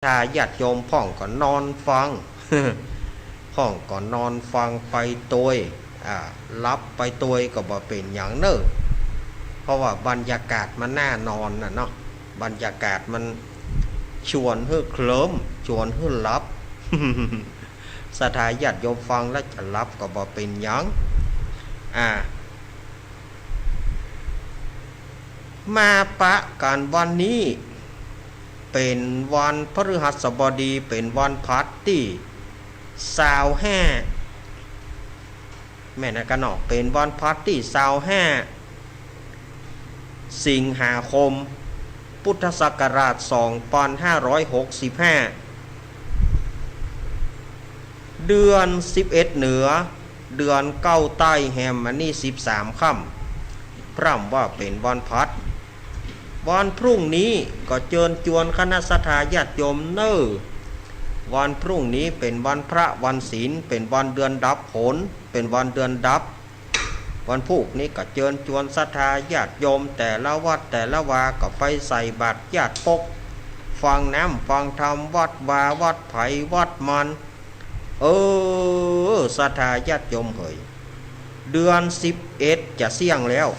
ถ้าญาติโยมพ่องก็นอนฟัง พ่องก็นอนฟังไปตัวรับไปตัวก็บ่เป็นอย่างเนอะเพราะว่าบรรยากาศมันน่านอนนะเนาะบรรยากาศมันชวนให้เคลิ้มชวนให้รับ สถาญาติโยมฟังแล้วจะรับก็บ่เป็นอย่างมาปะกันวันนี้เป็นวันพฤหัสบดีเป็นวันพัดที่25แม่นะกันเนาะเป็นวันพัดที่25สิงหาคมพุทธศักราช2565เดือน11เหนือเดือน9ใต้แฮมมันนี่13ค่ำพร่ำว่าเป็นวันพัดวันพรุ่งนี้ก็เชิญชวนคณะสัตยาติโยมเนอวันพรุ่งนี้เป็นวันพระวันศีลเป็นวันเดือนดับผลเป็นวันเดือนดับวันพุธนี้ก็เชิญชวนสัตยาติโยมแต่ละวัดแต่ละวาก็ไปใส่บาตรญาติปกฟังน้ำฟังธรรมวัดวาวัดไผ่วัดมันสัตยาติโยมเฮ้ยเดือน11จะเสี่ยงแล้ว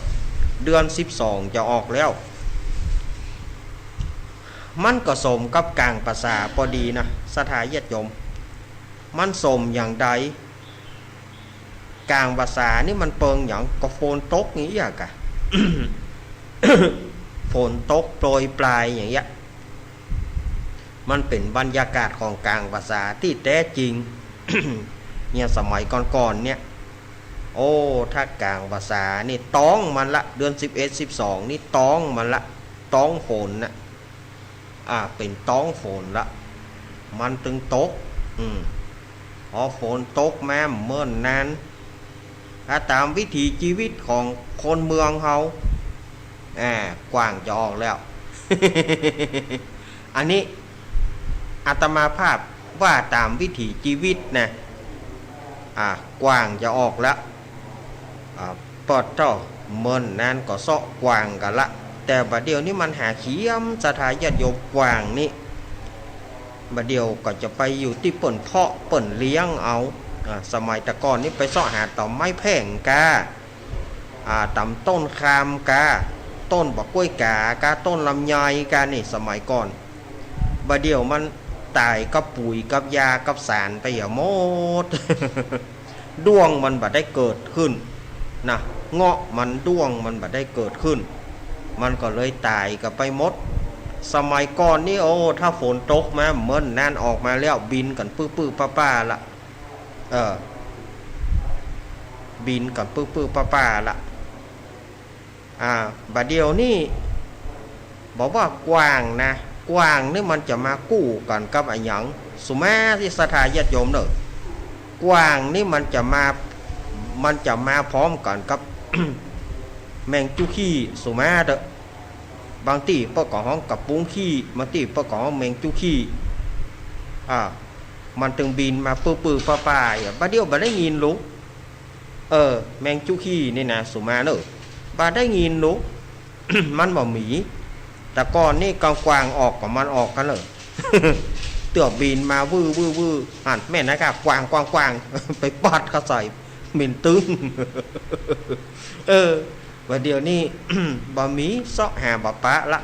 เดือน12จะออกแล้วมันก็สมกับกลางภาษาพอดีนะสถาญาติโยมมันสมอย่างใดกลางภาษานี่มันเปิงอย่างก็ฝนตกนี้อย่างกะ ฝนตกโปรยปลายอย่างเงี้ยมันเป็นบรรยากาศของกลางภาษาที่แท้จริง เนี่ยสมัยก่อนๆเนี่ยถ้ากลางภาษานี่ต้องมันละเดือน11 12นี่ต้องมันละต้องฝนนะเป็นต้องฝนละมันตึงตกพอฝนตกแม่เมื่อนานตามวิถีชีวิตของคนเมืองเฮากว้างจะออกแล้ว อันนี้อาตมาภาพว่าตามวิถีชีวิตนะกว้างจะออกแล้วปอดเจ้าเมื่อนนานก็เซาะกว้างกันละแต่บัดเดียวนี้มันหาเขียมสถาญาติโยมกว้างนี่บัดเดียวก็จะไปอยู่ที่เปิ่นเพาะเปิ่นเลี้ยงเอาสมัยตะก่อนนี่ไปเสาะหาต่อไม้แพงกาต่ำต้นคามกาต้นบักกล้วยกากาต้นลำไยกานี่สมัยก่อนบัดเดียวมันตายกับปุ๋ยกับยากับสารไปหมด ด้วงมันบัดได้เกิดขึ้นนะเงาะมันด้วงมันบัดได้เกิดขึ้นมันก็เลยตายกับไปหมดสมัยก่อนนี่ถ้าฝนตกมาเมื่อนนั่นออกมาแล้วบินกันปื้อป้าละบินกันปื้อป้าละบัดเดียวนี่บอกว่ากว้างนะกว้างนี่มันจะมากู้กันกับอะไรอย่างสุมาที่สถาญาติโยมเนอะกว้างนี่มันจะมาพร้อมกันกับ แมงจุขี้สุมาเถอะบางทีเป้าก่อห้องกับปุ้งขี้บางทีเป้าก่อห้องแมงจุขี้มันตึงบินมาปื้อป้าบัดเดียวบัดได้ยินลุกแมงจุขี้นี่นะสุมาเนอะบัดได้ยินลุก มันบ่หมีแต่ก่อนนี่กวางออกกับมันออกกันเลย เตือบินมาวื้อหันแม่นะครับกวาง ไปปาดเขาใส่เหม็นตึง วันเดียวนี้ บะหมี่ซอกหาบะปะละ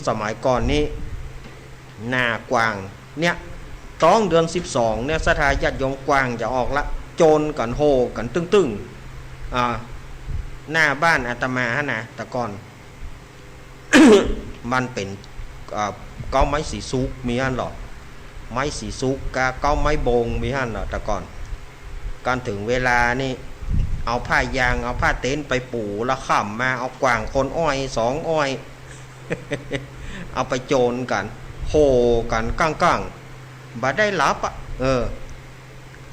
สมัยก่อนนี้หน้ากวางเนี่ยต้องเดือน12เนี่ยสถาญาติโยมกวางจะออกละโจรกันโหกันตึ้งหน้าบ้านอาตมาฮะนะแต่ก่อน มันเป็นเก้าไม้สีซุกมีอันหรอไม้สีซุกกะเก้าไม้โบงมีอันหรอแต่ก่อนการถึงเวลานี่เอาผ้ายางเอาผ้าเต็นไปปูแล้วข้ามมาเอากวางคนอ้อย2อ้อย เอาไปโจรกันโหกันก้างบัดได้รับ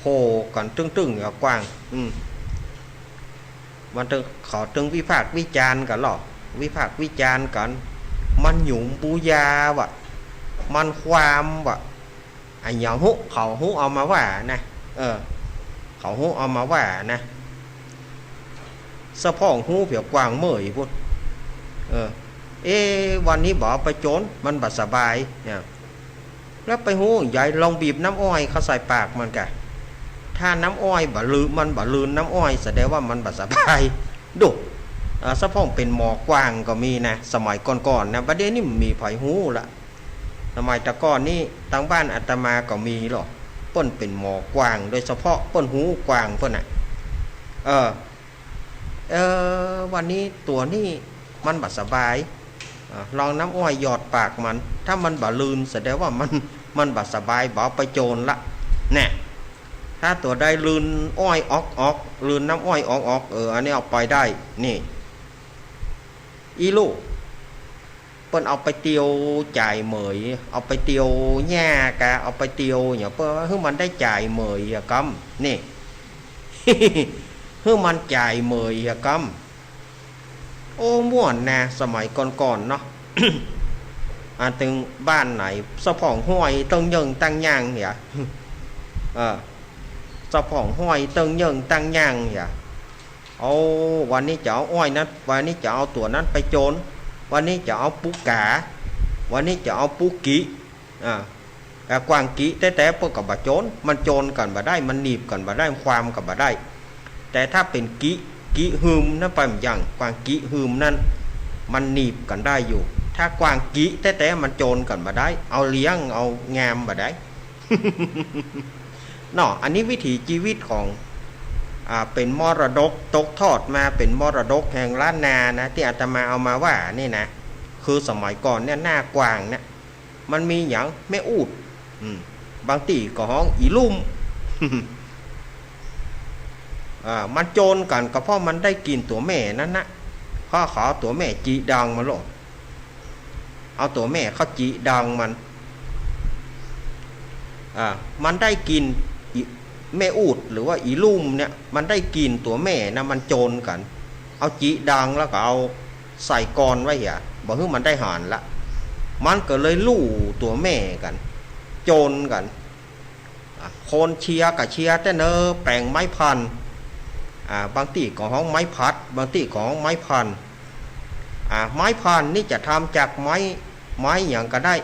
โหกันตึ้งกวางมันถึงเขาถึงวิพากษ์วิจารณ์กันหรอวิพากษ์วิจารณ์กันมันหยุ่มปูยาวะมันความวะไอ้อย่างเขาเอามาว่านะเขาเอามาว่านะสะพ่องหูเผียวกวางเมื่อยพุ่น วันนี้บอกไปโจนมันบัดสบายเนี่ยแล้วไปหูใหญ่ลองบีบน้ำอ้อยเขาใส่ปากมันกะถ้าน้ำอ้อยบะลือมันบะลืนน้ำอ้อยแสดงว่ามันบัดสบายดุสะพ่องเป็นหมอกว้างก็มีนะสมัยก่อนๆนะประเดี๋ยวนี้มีไผหูละสมัยตะก้อนนี่ทางบ้านอาตมาก็มีหรอกเปิ้นเป็นหมอกว้างโดยเฉพาะเปิ้นหูกว้างเปิ้นน่ะวันนี้ตัวนี้มันบัดสบายลองน้ำอ้อยหยอดปากมันถ้ามันบะลืนแสดงว่ามันบัดสบายบ่ไปโจรละเนี่ยถ้าตัวใดลืนอ้อยออกลืนน้ำอ้อยออกอันนี้เอาไปได้นี่อีลูกเปิ้นเอาไปเตียวจ่ายเหมยเอาไปเตียวแง่กะเอาไปเตียวเนี่ยเพื่อให้มันได้จ่ายเหมยกำนี่ ให้มันจ่ายเหมยกำโอ้ม่วนนะสมัยก่อนๆเนาะ ตึงบ้านไหนสะพองห้อยตึงยังตั้งย่างเนี่ยสะพองห้อยตึงยังตั้งย่างเนี่ยเอาวันนี้จะเอาอ้อยนั้นวันนี้จะเอาตัวนั้นไปโจรวันนี้จะเอาปูกาวันนี้จะเอาปูกิกวางกิแต่พวกกับบะโจรมันโจรกันบ่ได้มันหนีบกันบ่ได้ความกันบ่ได้แต่ถ้าเป็นกิหืมนั่นเป็นอย่างกวางกิหืมนั่นมันหนีบกันได้อยู่ถ้ากวางกิแต่มันโจรกันบ่ได้เอาเลี้ยงเอางามบ่ได้ เนาะอันนี้วิถีชีวิตของเป็นมรดกตกทอดมาเป็นมรดกแห่งล้านนานะที่อาตมาเอามาว่านี่นะคือสมัยก่อนเนี่ยหน้ากวางเนี่ยมันมีอย่างแม่อูดบางตีก็ห้องอีลุ่ม มันโจรกันก็เพราะมันได้กินตัวแม่นั่นนะข้อขอตัวแม่จีดังมาโลดเอาตัวแม่เขาจีดังมันได้กินแม่อูดหรือว่าอีลุ่มเนี่ยมันได้กินตัวแม่นะมันโจรกันเอาจีดังแล้วก็เอาใส่กรไว้บอกให้มันได้หานละมันก็เลยลู่ตัวแม่กันโจรกันคนเชียร์กับเชียร์แต่เนอแปลงไม้พันบางที่ของห้องไม้พัดบางที่ของไม้พันไม้พันนี่จะทำจากไม้อย่างก็ได้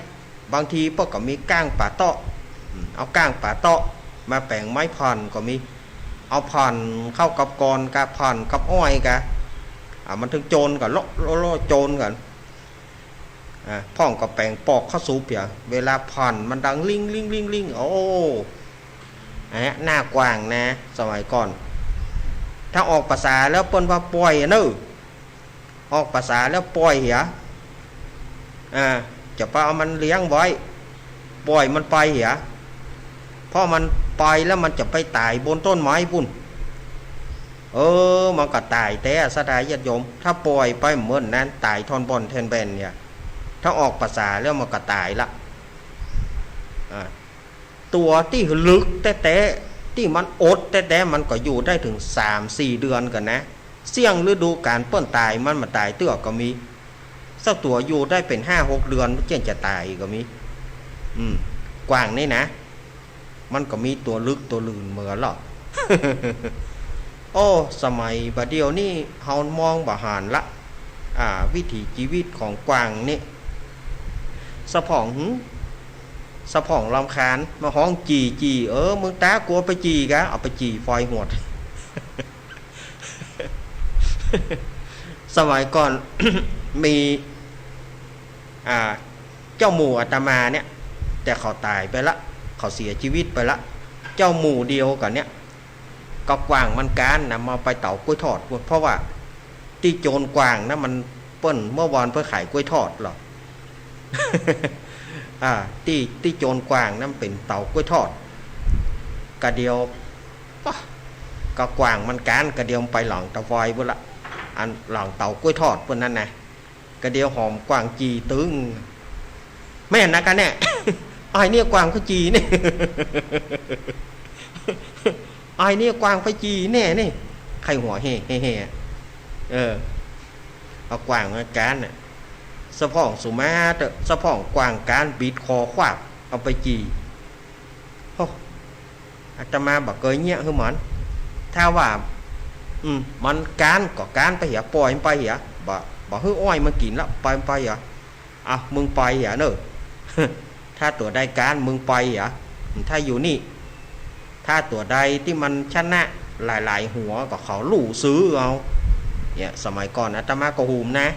บางทีพวกก็มีก้างป่าเตาะเอาก้างป่าเตาะมาแปลงไม้พันก็มีเอาพันเข้ากับกรกับพันกับอ้อยกันมันถึงโจรกันโลโจรกันพ่องกับแปลงปอกข้าวซุปเวลาพันมันดังลิงโอ้หน้ากว้างนะสมัยก่อนถ้าออกภาษาแล้วเปิ้นว่าปล่อยเนอะออกภาษาแล้วปล่อยจะไปเอามันเลี้ยงไว้ปล่อยมันไปเพราะมันไปแล้วมันจะไปตายบนต้นไม้ปุ่นมันก็ตายแต่สดายญาติโยมถ้าปล่อยไปเหมือนนั้นตายทอนบอลแทนแบนเนี่ยถ้าออกภาษาแล้วมันก็ตายละตัวที่ลึกแต่ที่มันอดแต่มันก็อยู่ได้ถึง 3-4 เดือนกันนะเสี่ยงฤดูการเปิ้นตายมันมาตายเตื้อก็มีสักตัวอยู่ได้เป็น 5-6 เดือนเจนจะตายก็มีกว้างนี่นะมันก็มีตัวลึกตัวลื่นเหมือนหรอก โอ้สมัยบัดเดียวนี่เฮามองบ่หานละวิถีชีวิตของกวางนี่สะพองลำคาญมาห้องจีมึงตากลัวไปจีกะเอาไปจีฟอยหวด สมัยก่อน มีเจ้าหมูอาตมาเนี่ยแต่เขาตายไปละเขาเสียชีวิตไปละเจ้าหมูเดียวกันเนี่ยก็กวางมันการนะมาไปเต่ากล้วยทอดเพราะว่าที่โจรกวางนะมันเปิ้นเมื่อวานเพื่อขายกล้วยทอดหรอ ที่โจรกวางนั่นเป็นเต่ากล้วยทอดกระเดียวก็กวางมันการกระเดียวไปหลังตะไฟพุ่นละอันหลังเต่ากล้วยทอดพุ่นนั่นนะกระเดียวหอมกวางจีตึงแม่นะกันเนี่ย ไอ้เนี่ยกวางเขาจีเนี่ย ไอ้เนี่ยกวางไปจีแน่นี่ใครหัวเฮ่เอากวางมาการน่ะสะพ่องสุมาเตอะสะพ่องกวางการบีดคอขวากเอาไปจีอาตมาบอกเกยเงี้ยคือเหมือนถ้าว่ามันการก็การไปปล่อยมันไปบ่ บอกเฮ้ยอ้อยมากินแล้วไปเหรออ่ะมึงไปเหรอเนอะ ถ้าตัวใดการมึงไปเหรอถ้าอยู่นี่ถ้าตัวใดที่มันชนะหลายๆหัวก็เขาลู่ซื้อเอาเนี่ยสมัยก่อนอาตมาก็หูมนะ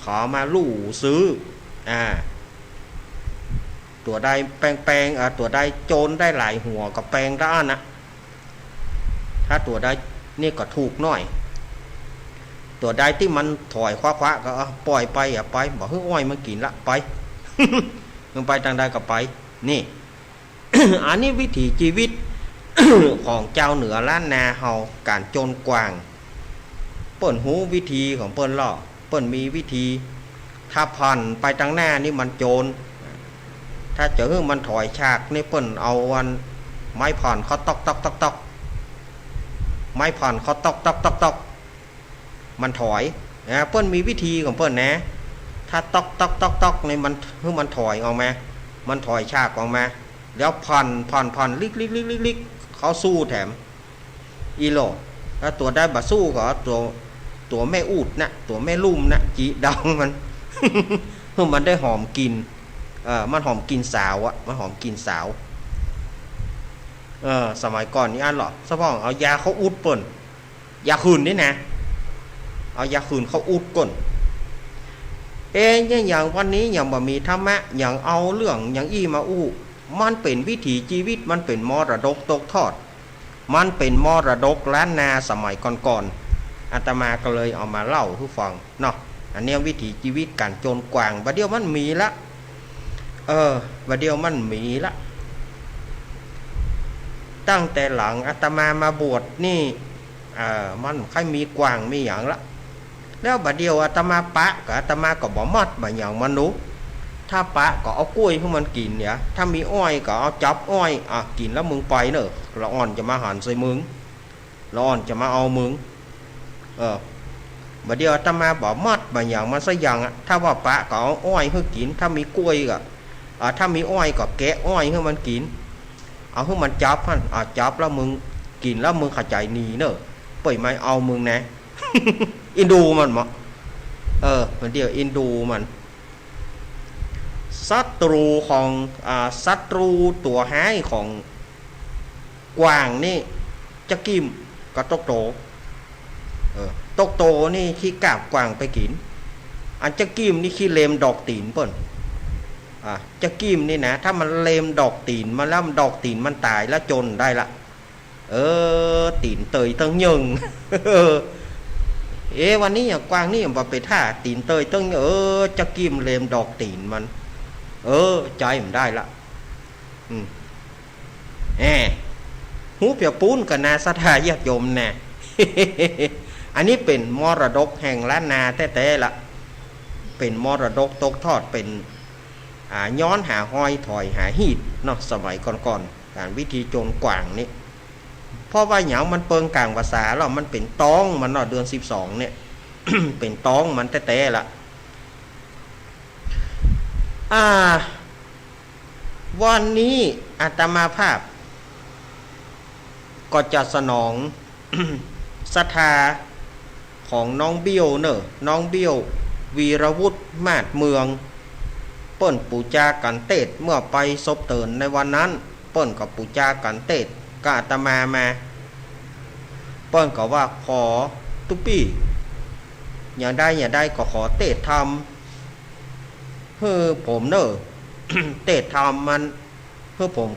ขอมาลู่ซื้อตัวใดแปลงตัวใดโจรได้หลายหัวก็แปลงได้นะถ้าตัวใดนี่ก็ถูกหน่อยตัวใดที่มันถอยคว้าก็ปล่อยไปไปบอกเฮ้ยอ้อยมันกินละไป มันไปทางใดก็ไปนี่ อันนี้วิถีชีวิต ของเจ้าเหนือล้านนาเฮาการโจรกวางเปิ้นหูวิธีของเปิ้นล่อเปิ้นมีวิธีถ้าผ่านไปทางหน้านี่มันโจรถ้าเจอมันถอยฉากนี่เปิ้นเอาวันไม้ผ่านเขาตอกไม้ผ่านเขาตอกมันถอยนะเปิ้นมีวิธีของเปิ้นนะถ้าตอกนี่มันถอยออกมามันถอยฉากออกมาแล้วผ่อนลิกเขาสู้แถมอีโลถ้าตัวได้บะสู้ก็ตัวแม่อูดนะตัวแม่ลุ่มนะจีดองมัน มันได้หอมกินมันหอมกินสาวมันหอมกินสาวสมัยก่อนนี่อันหรอสะพ้องเอายาเขาอุดป่นยาคืนนี่นะเอายาคืนเขาอุดก่นเนี่ยอย่างวันนี้อย่างบะมีธรรมะอย่างเอาเรื่องอย่างอี้มาอู้มันเป็นวิถีชีวิตมันเป็นมรดกตกทอดมันเป็นมรดกล้านนาสมัยก่อนอาตมาก็เลยเอามาเล่าให้ฟังเนาะอันนี้วิถีชีวิตการโจรกวางบัดเดียวมันมีละบัดเดียวมันมีละตั้งแต่หลังอาตมามาบวชนี่มันใครมีกวางมีอย่างละแล้วบัดเดียวอาตมาปะกับอาตมาก็บ่มัดบ่อย่างมนุษย์ถ้าปะก็เอากล้วยให้มันกินเนี่ยถ้ามีอ้อยก็เอาจับอ้อยกินแล้วมึงไปเนอะละอ่อนจะมาหันใส่มึงละอ่อนจะมาเอามึงบัดเดียวอาตมาบ่มัดบ่อย่างมันซะอย่างถ้าว่าปะก็เอาอ้อยให้กินถ้ามีกล้วยก็ถ้ามีอ้อยก็แกะอ้อยให้มันกินเอาให้มันจับจับแล้วมึงกินแล้วมึงขจายหนีเนอะเปิดไม่เอามึงนะ อินดูมันมั้งมันเดียวอินดูมันศัตรูของศัตรูตัวหายของกวางนี่จะกิมก็ตกโตนี่ขี้กาบกวางไปกินอันจะกิมนี่ขี้เลมดอกตีนเปิ้นจะกิมนี่นะถ้ามันเลมดอกตีนมาแล้วดอกตีนมันตายแล้วจนได้ละตีนเตยตั้งยึง วันนี้อย่างกวางนี่อย่างไปท่าตีนเตยตั้งจะกิมเลมดอกตีนมันใจมันได้ละหูเปียปูนกับนาสถาญาติโยมแน่ อันนี้เป็นมรดกแห่งล้านนาแท้ๆละเป็นมรดกตกทอดเป็นย้อนหาห้อยถอยหาหีดเนาะสมัยก่อนๆการวิธีโจรกวางนี่เพราะว่าอย่างมันเปิงกลางภาษาแล้วมันเป็นต้องมันเนาะเดือน12เนี่ย เป็นต้องมันแท้ๆละวันนี้อาตมาภาพก็จะสนอง ศรัทธาของน้องเบี้ยวเนอะน้องเบี้ยววีรวุฒิมาศเมืองเปิ้นปูจากันเตศเมื่อไปศพเตินในวันนั้นเปิ้นกับปูจากันเตศก็อาตมาเปิ้นก็ว่าขอตุปี้อย่าได้ก็ขอเตศทำเพื่อผมเนอะ เตศทำมันเพื่อผม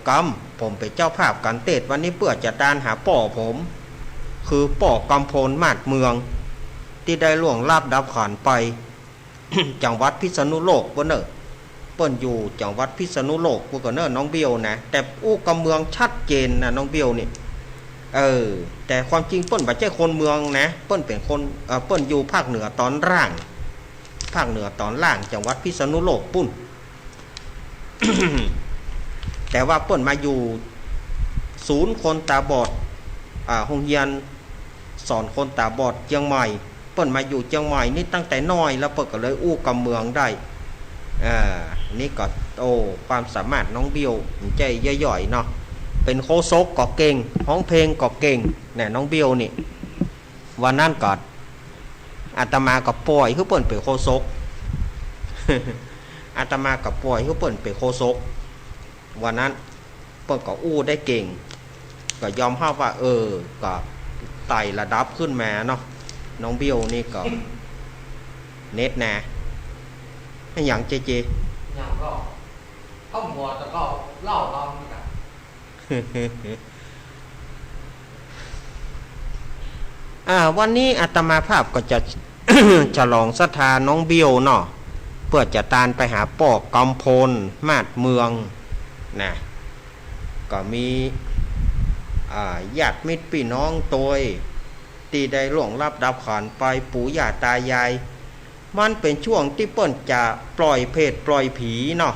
เป็นเจ้าภาพกันเตศวันนี้เพื่อจะตานหาป่อผมคือป่อกำพลมาศเมืองที่ได้ล่วงลับดับขันไป จังหวัดพิษณุโลกเนอะเปิ้นอยู่จังหวัดพิษณุโลกก็เนอะน้องเบี้ยวนะแต่กำเมืองชัดเจนนะน้องเบี้ยวนี่แต่ความจริงเปิ้นบ่ใช่คนเมืองนะเปิ้นเป็นคนเปิ้นอยู่ภาคเหนือตอนล่างจังหวัดพิษณุโลกปุ้น แต่ว่าเปิ้นมาอยู่ศูนย์คนตาบอดโรงเรียนสอนคนตาบอดเชียงใหม่เปิ้นมาอยู่เชียงใหม่นี่ตั้งแต่น้อยแล้วเปิ้นก็เลยกำเมืองได้นี่ก็ความสามารถน้องเบี้ยวใจย่อยๆเนาะเป็นโคศกก็เก่งร้องเพลงก็เก่งเนี่ยน้องเบี้ยวนี่วันนั้นก็ อาตมาก็ปล่อยคือเปิ้นเป็นโคศก อาตมาก็ปล่อยคือเปิ้นเป็นโคศกวันนั้นเปิ้นก็อู้ได้เก่งก็ยอมรับว่าก็ไต่ระดับขึ้นมาเนาะน้องเบี้ยวนี่ก็เน็ตนะให้อย่างเจอย่างก็เข้าหัวแต่ก็เล่าตามกันวันนี้อาตมาภาพก็จะ ฉลองศรัทธาน้องเบี้ยวเนาะเพื่อจะตานไปหาปอกกำพลมาดเมืองนะก็มีญาติมิตรพี่น้องตัวตีได้ล่วงลับดับขันไปปู่ย่าตายายมันเป็นช่วงที่เปิ้นจะปล่อยเพศปล่อยผีเนาะ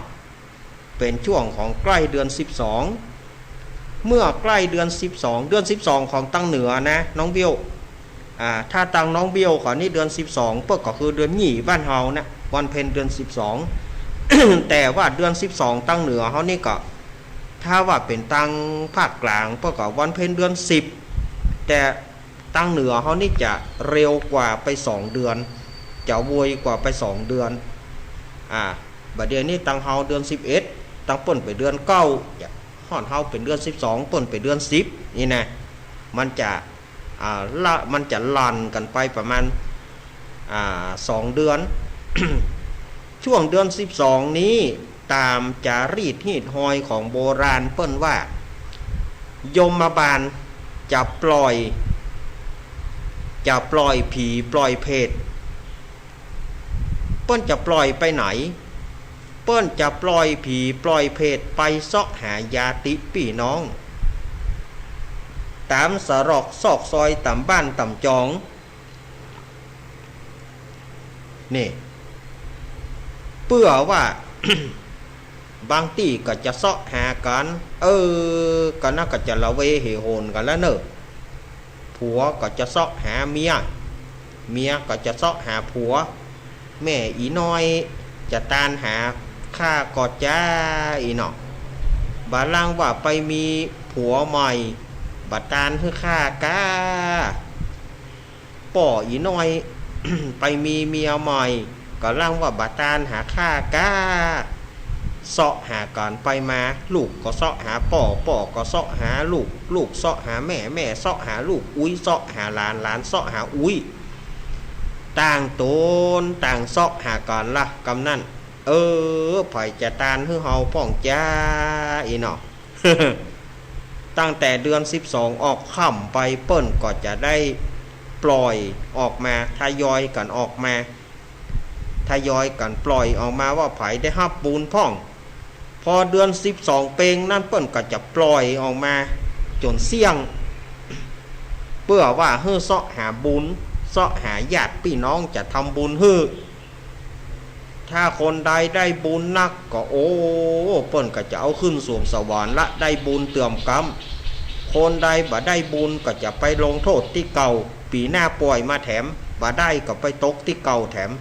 เป็นช่วงของใกล้เดือน12เมื่อใกล้เดือน12ของตั้งเหนือนะน้องเบี้ยวถ้าตั้งน้องเบี้ยวขอนี่เดือน12เปิ้นก็คือเดือนหยี่บ้านเฮานะวันเพ็ญเดือน12 แต่ว่าเดือน12ตั้งเหนือเฮานี่ก็ถ้าว่าเป็นตั้งภาคกลางเปิ้นก็วันเพ็ญเดือน10แต่ตั้งเหนือเฮานี่จะเร็วกว่าไป2เดือนจะโวยกว่าไป2เดือนบัดเดี๋ยวนี้ตั้งเฮาเดือน11ตั้งเปิ้นไปเดือน9ฮ้อนเฮาเป็นเดือน12เปิ้นไปเดือน10นี่นะมันจะมันจะลันกันไปประมาณ2เดือน ช่วงเดือน12นี้ตามจารีตฮีดหอยของโบราณเปิ้นว่ายมบาลจะปล่อยผีปล่อยเพศเปิ้นจะปล่อยไปไหนเปิ้นจะปล่อยผีปล่อยเพศไปซอกหาญาติพี่น้องตามสรอกซอกซอยตามบ้านตามจองนี่เพื่อว่า บางที่ก็จะซอกหากันก็น่าก็จะละเวเหโหนกันแล้วเนอะผัวก็จะซอกหาเมียก็จะซอกหาผัวแม่อีน้อยจะตานหาข้ากอดจ้าอีเนาะบาลังว่าไปมีผัวใหม่บัดตานคือข้ากาป่ออีน้อย ไปมีเมียใหม่ก็ล่างว่าบัดตานหาข้ากาเสาะหาก่อนไปมาลูกก็เสาะหาป่อก็เสาะหาลูกเสาะหาแม่เสาะหาลูกอุ้ยเสาะหาหลานเสาะหาอุ้ยต่างตนต่างเสาะหาก่อนละกำนั่นไผจะตานฮือเฮาป้องจ้าอีเนาะ ตั้งแต่เดือน12ออกค่ำไปเปิ้นก็จะได้ปล่อยออกมาทยอยกันออกมาทยอยกันปล่อยออกมาว่าไผได้รับบุญพ่องพอเดือน12เปงนั่นเปิ้นก็จะปล่อยออกมาจนเสี่ยงเพื่อว่าฮื้อเสาะหาบุญเสาะหาญาติพี่น้องจะทำบุญฮื้อถ้าคนใดได้บุญนักก็เปิ้นก็จะเอาขึ้นสวงสวรรค์ละได้บุญเติมกรรมคนใดบ่ได้บุญก็จะไปลงโทษที่เก่าปีหน้าป่วยมาแถมบ่ได้ก็ไปตกที่เก่าแถม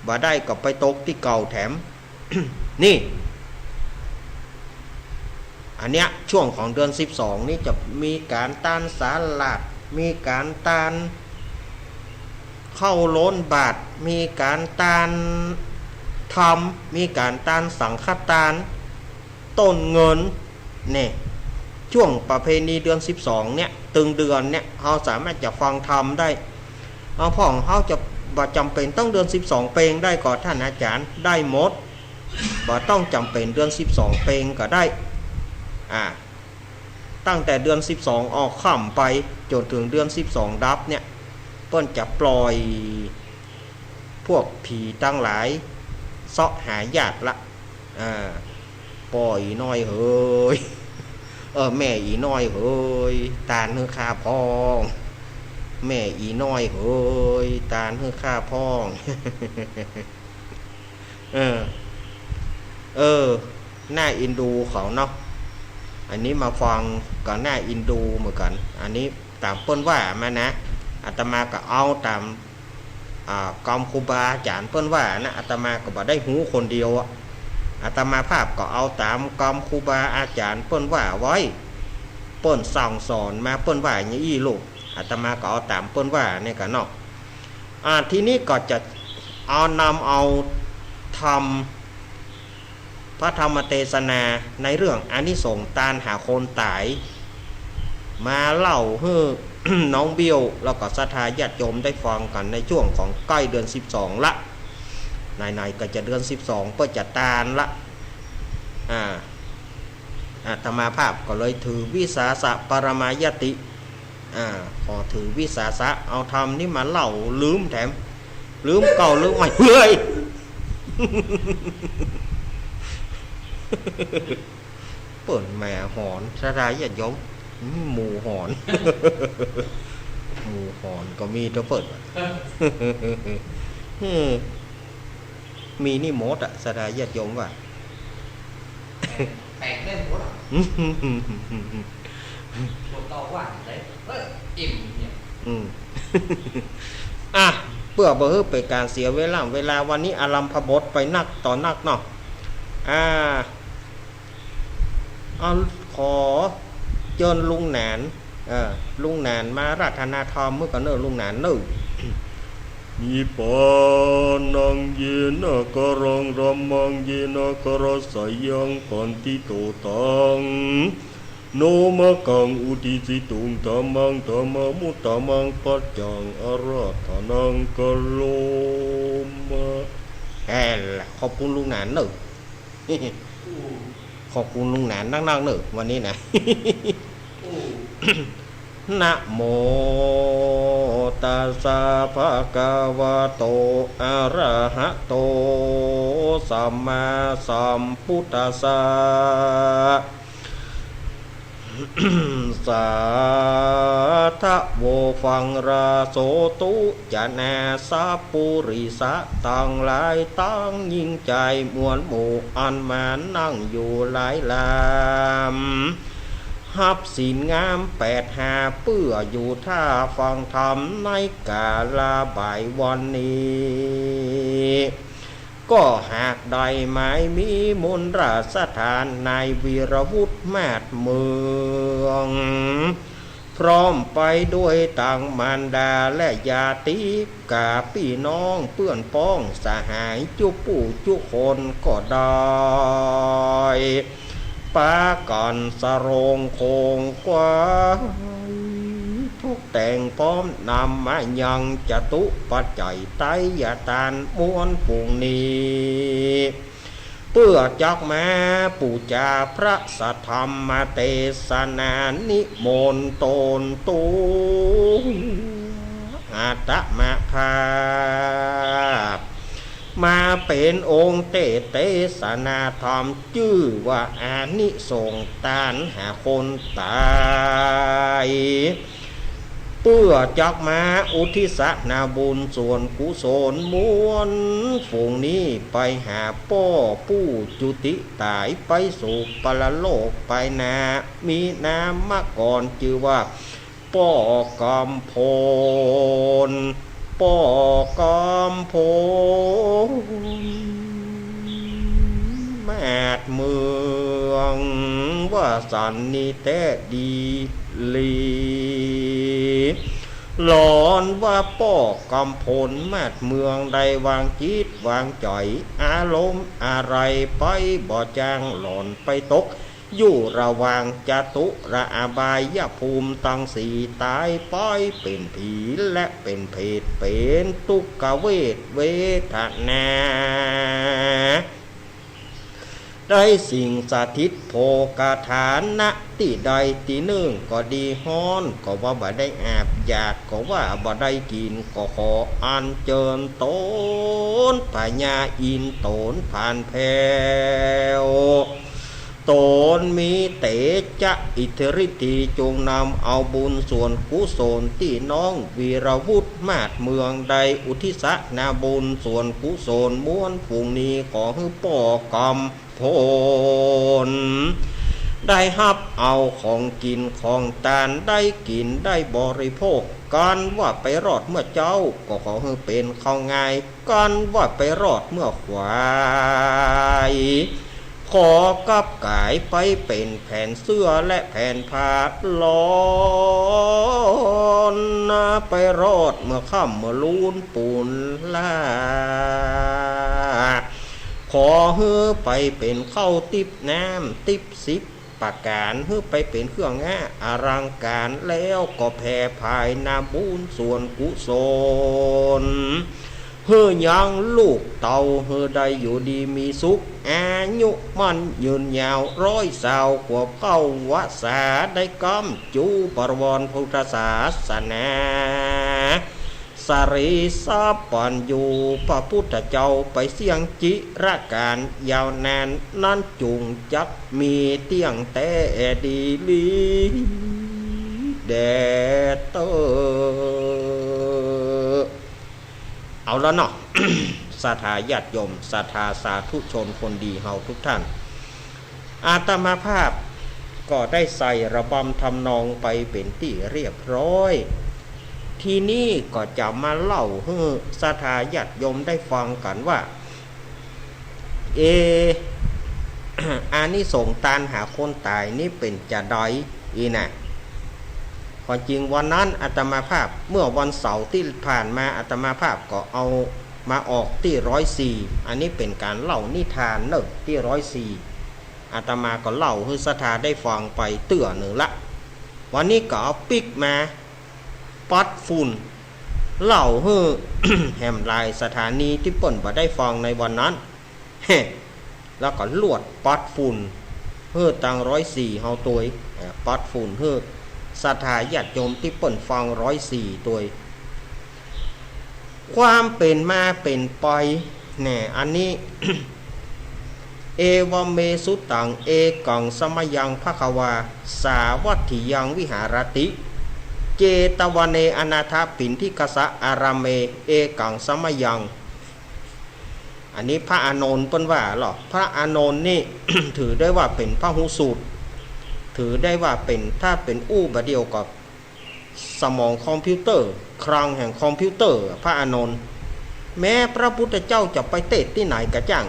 บ่ได้ก็ไปตกที่เก่าแถม นี่อันเนี้ยช่วงของเดือน12นี้จะมีการตานสาลาดมีการตานเข้าโล้นบาทมีการตานทำมีการตานสังฆทานต้นเงินเนี่ยช่วงประเพณีเดือน12เนี่ยตึงเดือนเนี่ยเราสามารถจะฟังธรรมได้พ่องเขาจะบ่จำเป็นต้องเดือน12เพลงได้ก่อนท่านอาจารย์ได้หมดบ่ต้องจำเป็นเดือน12เพลงก็ได้ตั้งแต่เดือน12ออกค่ำไปจนถึงเดือน12ดับเนี่ยเปิ้นจะปล่อยพวกผีตั้งหลายเสาะหาญาติละปล่อยน้อยเฮ้ยแม่อีน้อยเฮ้ยตาลฮือข้าพองแม่อีน้อยเฮ้ยตาลฮือข้าพองหน้าอินดูเขาเนาะอันนี้มาฟังก็หน้าอินดูเหมือนกันอันนี้ตามเปิ้นว่ามานะอาตมาก็เอาตามกรรมครูบาอาจารย์เปิ้นว่านะอาตมาก็บ่ได้หูคนเดียวอาตมาภาพก็เอาตามกรรมครูบาอาจารย์เปิ้นว่าไว้เปิ้นสั่งสอนมาเปิ้นว่าอย่างนี้ลูกอาตมาก็เอาตามเปิ้นว่าเนี่ยกันเนาะ ทีนี้ก็จะเอาทำพระธรรมเทศนาในเรื่องอานิสงส์ตานหาคนตายมาเล่าให้ น้องเบี้ยวแล้วก็ศรัทธาญาติโยมได้ฟังกันในช่วงของใกล้เดือน12ละไหนๆก็จะเดือน12เพื่อจะตานละอาตมาภาพก็เลยถือวิสาสะปรมายติขอถือวิสาสะเอาธรรมนี่มาเล่าลืมแถมลืมเก่าลืมใหม่เลย เปิดแม่หอนสลายอย่ายกหมูหอน หมูหอนก็มีตัวเปิด มีนี่มดสลายอย่ายงว่ะ แปลกเล่นหมดอ่ะตัวเก่าว่าเลยอิ่มเนี่ย เพื่อบ่ให้เป็นการเสียเวลาวันนี้อารัมพบทไปนักต่อนักเนาะขอเชิญลุงหนานลุงหนานมาราธนาธรรมเมื่อก่อนลุงหนานมีปานังเยนะกรังรัมมังเยนะกรัสยังปันติโตตังโนมะกังอุติสิตุงธรรมังธรรมมุตตมังปัจจังอาราธนังกโลมะขอบคุณลุงหนานขอบคุณลุงหนานนั่งวันนี้นะ นะโมตัสสะภะคะวะโตอะระหะโตสัมมาสัมพุทธัสสะ สาธะโวฟังราโสตุจนาสาปุริสะตั้งหลายตั้งยิ่งใจมวลหมู่อันมานั่งอยู่หลายลำฮับศีลงาม85เปื้ออยู่ท่าฟังธรรมในกาลาบ่ายวันนี้ก็หากใดหมายมีมนต์ราชทานนายวีรวุฒิมาศเมืองพร้อมไปด้วยต่างมารดาและญาติกาพี่น้องเพื่อนพ้องสหายจุปู่จุคนก็ได้ปากันสรงโคงกว้าทุกแต่งพร้อมนำมายังจตุปัจจัยไตยทานมวลฝูงนี้เพื่อจักมาปูจาพระสัทธรรมเทศนานิมนต์ตนตูอาตมาภาพมาเป็นองค์เทศนาธรรมชื่อว่าอานิสงส์ตานหาคนตายเพื่อจักมาอุทิศนาบุญส่วนกุศลมวลฝูงนี้ไปหาป้อผู้จุติตายไปสู่ปรโลกไปนามีนามมาก่อนชื่อว่าป้อกำพลป้อกำพลแม่เมืองว่าสันนิเตดีลีหลอนว่าป้อกำพลแม่เมืองใดวางจิตวางใจอารมณ์อะไรไปบ่จางหลอนไปตกอยู่ระหว่างจตุระอบายภูมิตั้งสี่ตายไปเป็นผีและเป็นเพศเป็นทุกขเวทนาได้สิ่งสถิตโภกฐานณที่ใดที่หนึ่งก็ดีฮ้อนก็ว่าบ่ได้อาบอยากก็ว่าบ่ได้กินก็ขออัญเชิญตนพญาอินโตนผ่านแผ่วตนมีเตจะอิทธิฤทธิจงนำเอาบุญส่วนกุศลที่น้องวีรวุฒิมาศเมืองใดอุทิศนาบุญส่วนกุศลม้วนฝูงนี้ขอให้ป้อกรรมผลได้ฮับเอาของกินของทานได้กินได้บริโภคกันว่าไปรอดเมื่อเจ้าก็ขอให้เป็นข้าวง่ายกันว่าไปรอดเมื่อควายขอกับกายไปเป็นแผ่นเสื้อและแผ่นผ้าล้อนไปรอดเ มื่อค่ำเมื่อลูนปูนลาขอเฮือไปเป็นเข้าติบน้ำติบสิบประการเฮือไปเป็นเครื่องงะอลังการแล้วก็แผ่ภายนาบุญส่วนกุศลเฮือยังลูกเต่าเฮือได้อยู่ดีมีสุขอายุมันยืนยาวร้อยสาวกว่าเข้าวะสาได้กำจูปรวรพุทธศาสนาสรีสาปันอยู่พระพุทธเจ้าไปเสี่ยงจิระการยาวนานนั้นจุงจักมีเตียงแต่ดีลีแดเตอเอาแล้วเนาะ ศรัทธาญาติโยมศรัทธาสาธุชนคนดีเฮาทุกท่านอาตมาภาพก็ได้ใส่ระบำทำนองไปเป็นที่เรียบร้อยทีนี้ก็จะมาเล่าให้ศรัทธาญาติโยมได้ฟังกันว่า อานิสงส์ตานหาคนตายนี่เป็นจะไดอีน่ะความจริงวันนั้นอาตมาภาพเมื่อวันเสาร์ที่ผ่านมาอาตมาภาพก็เอามาออกที่104อันนี้เป็นการเล่านิทานเนอะที่104อาตมาก็เล่าให้ศรัทธาได้ฟังไปเตื้อหนึ่งละวันนี้ก็เอาปิกมาปัดฝุ่นเล่าให้ แหมลายสถานีที่เปิ่นบ่ได้ฟังในวันนั้น แล้วก็ลวดปัดฝุ่นเฮือตัง104เฮาตัวปัดฝุ่นเฮือศรัทธาญาติโยมที่เปิ่นฟัง104ตัวความเป็นมาเป็นไปแน่อันนี้ เอวเมสุตังเอกังสมยังภควาสาวัตถิยังวิหารติเจตวเนอนาถปินทิกสะอารามเมเอกังสมยังอันนี้พระอานนท์เปิ้นว่าหรอพระอานนท์นี่ ถือได้ว่าเป็นพระหูสูตรถือได้ว่าเป็นถ้าเป็นอู้บะเดียวกับสมองคอมพิวเตอร์คลังแห่งคอมพิวเตอร์พระอานนท์แม้พระพุทธเจ้าจะไปเทศที่ไหนกระจ่าง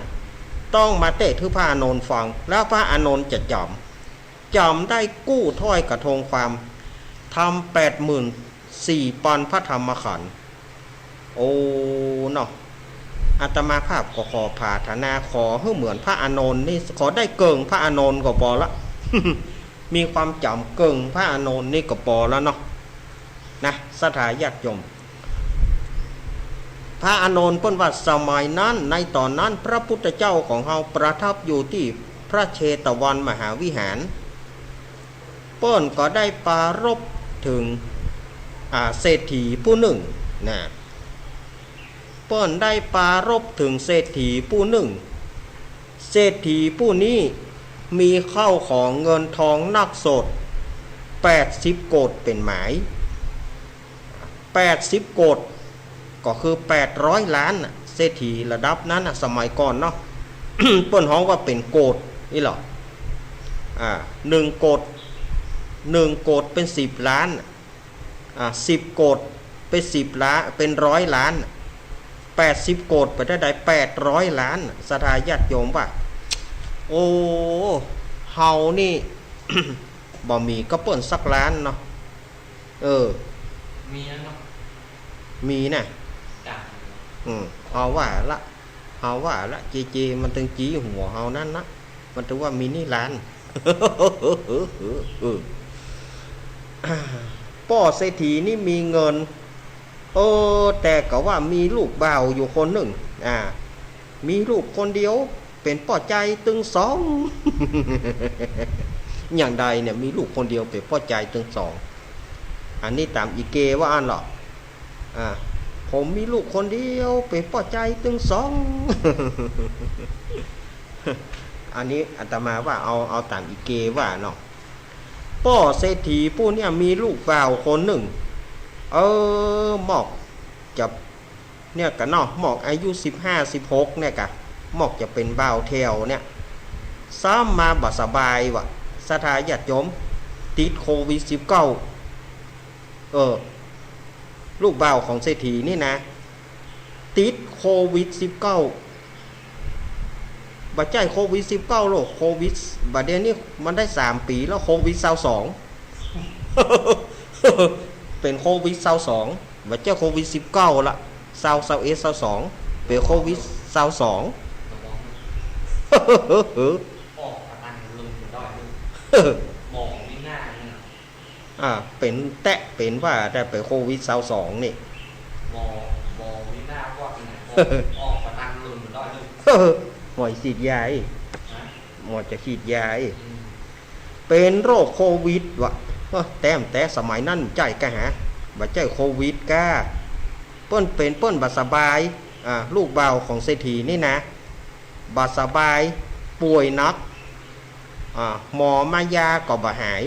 ต้องมาเทศให้พระอานนท์ฟังแล้วพระอานนท์จะจำได้กู้ถ้อยกระทงความทำ84,000พระธรรมขันธ์โอ้เนาะอาตมาภาพก็ขอพาธนาขอให้เหมือนพระอานนท์นี่ขอได้เกิงพระอานนท์ก็พอละ มีความจำเกิงพระอานนท์นี่ก็พอแล้วเนาะนะศรัทธาญาติโยมพระอานนท์เพิ่นว่าสมัยนั้นในตอนนั้นพระพุทธเจ้าของเฮาประทับอยู่ที่พระเชตวันมหาวิหารเพิ่นก็ได้ปรารภถึงเศรษฐีผู้หนึ่งนะเปิ้นได้ปรารภถึงเศรษฐีผู้หนึ่งเศรษฐีผู้นี้มีเข้าของเงินทองนักสด80โกฏเป็นหมาย80โกฏก็คือ800ล้านเศรษฐีระดับนั้นสมัยก่อนเนาะ เปิ้นฮ้องว่าเป็นโกฏนี่หรอ1โกฏ1โกฏเป็น10ล้าน10โกฏเป็น10ล้านเป็น100ล้าน80โกฏไปได้800ล้านศรัทธาญาติโยมว่าโอ้เฮานี่ บ่มีก็เปิ้นสักล้านเนาะมีเนาะมีนะจ้ะเฮาว่าละเจมันตึงจี้หัวเฮานั่นนะมันถือว่ามีนี่ล้าน ป้อเศรษฐีนี่มีเงินแต่ก็ว่ามีลูกบ่าวอยู่คนหนึ่งมีลูกคนเดียวเป็นป้อใจตึงสอง อย่างใดเนี่ยมีลูกคนเดียวเป็นป้อใจตึงสองอันนี้ตามอีเกว่าอันหรอผมมีลูกคนเดียวเป็นป้อใจตึงสอง อันนี้อาตมาว่าเอาตามอีเกว่าเนาะป้อเศรษฐีผู้เนี่ยมีลูกบ่าวคนหนึ่งหมอกจะเนี่ยกันเนาะหมอกอายุ15-16เนี่ยกะหมอกจะเป็นบ่าวแถวเนี่ยซ้ำมาบ่สบายวะศรัทธาญาติโยมติดโควิด19ลูกบ่าวของเศรษฐีนี่นะติดโควิด19บัดใจโควิด19โรคโควิดบัดเดี๋ยวนี้มันได้3ปีแล้วโควิด22 เป็นโควิด22 ว่าเจ้าโควิด19ละเศร้าเศร้าเอสเศร้าสองเป็นโควิดเศร้าสอง ออกประกันลุงได้ลุงหมอวินาเนี่ย เป็นแตะเป็นว่าได้ไปโควิด22นี่ หมอวินาว่าเป็นไหนออกประกันลุงได้ลุง หมอฉีดยาอีก นะ หมอจะฉีดยาอีกเป็นโรคโควิดวะแต้มแต่สมัยนั้นใจกะหาบ่ใจโควิดก้าเปิ้นเป็นเปิ้นบ่สบายลูกเบาของเศรษฐีนี่นะบ่สบายป่วยหนักหมอมายาก็บ่หาย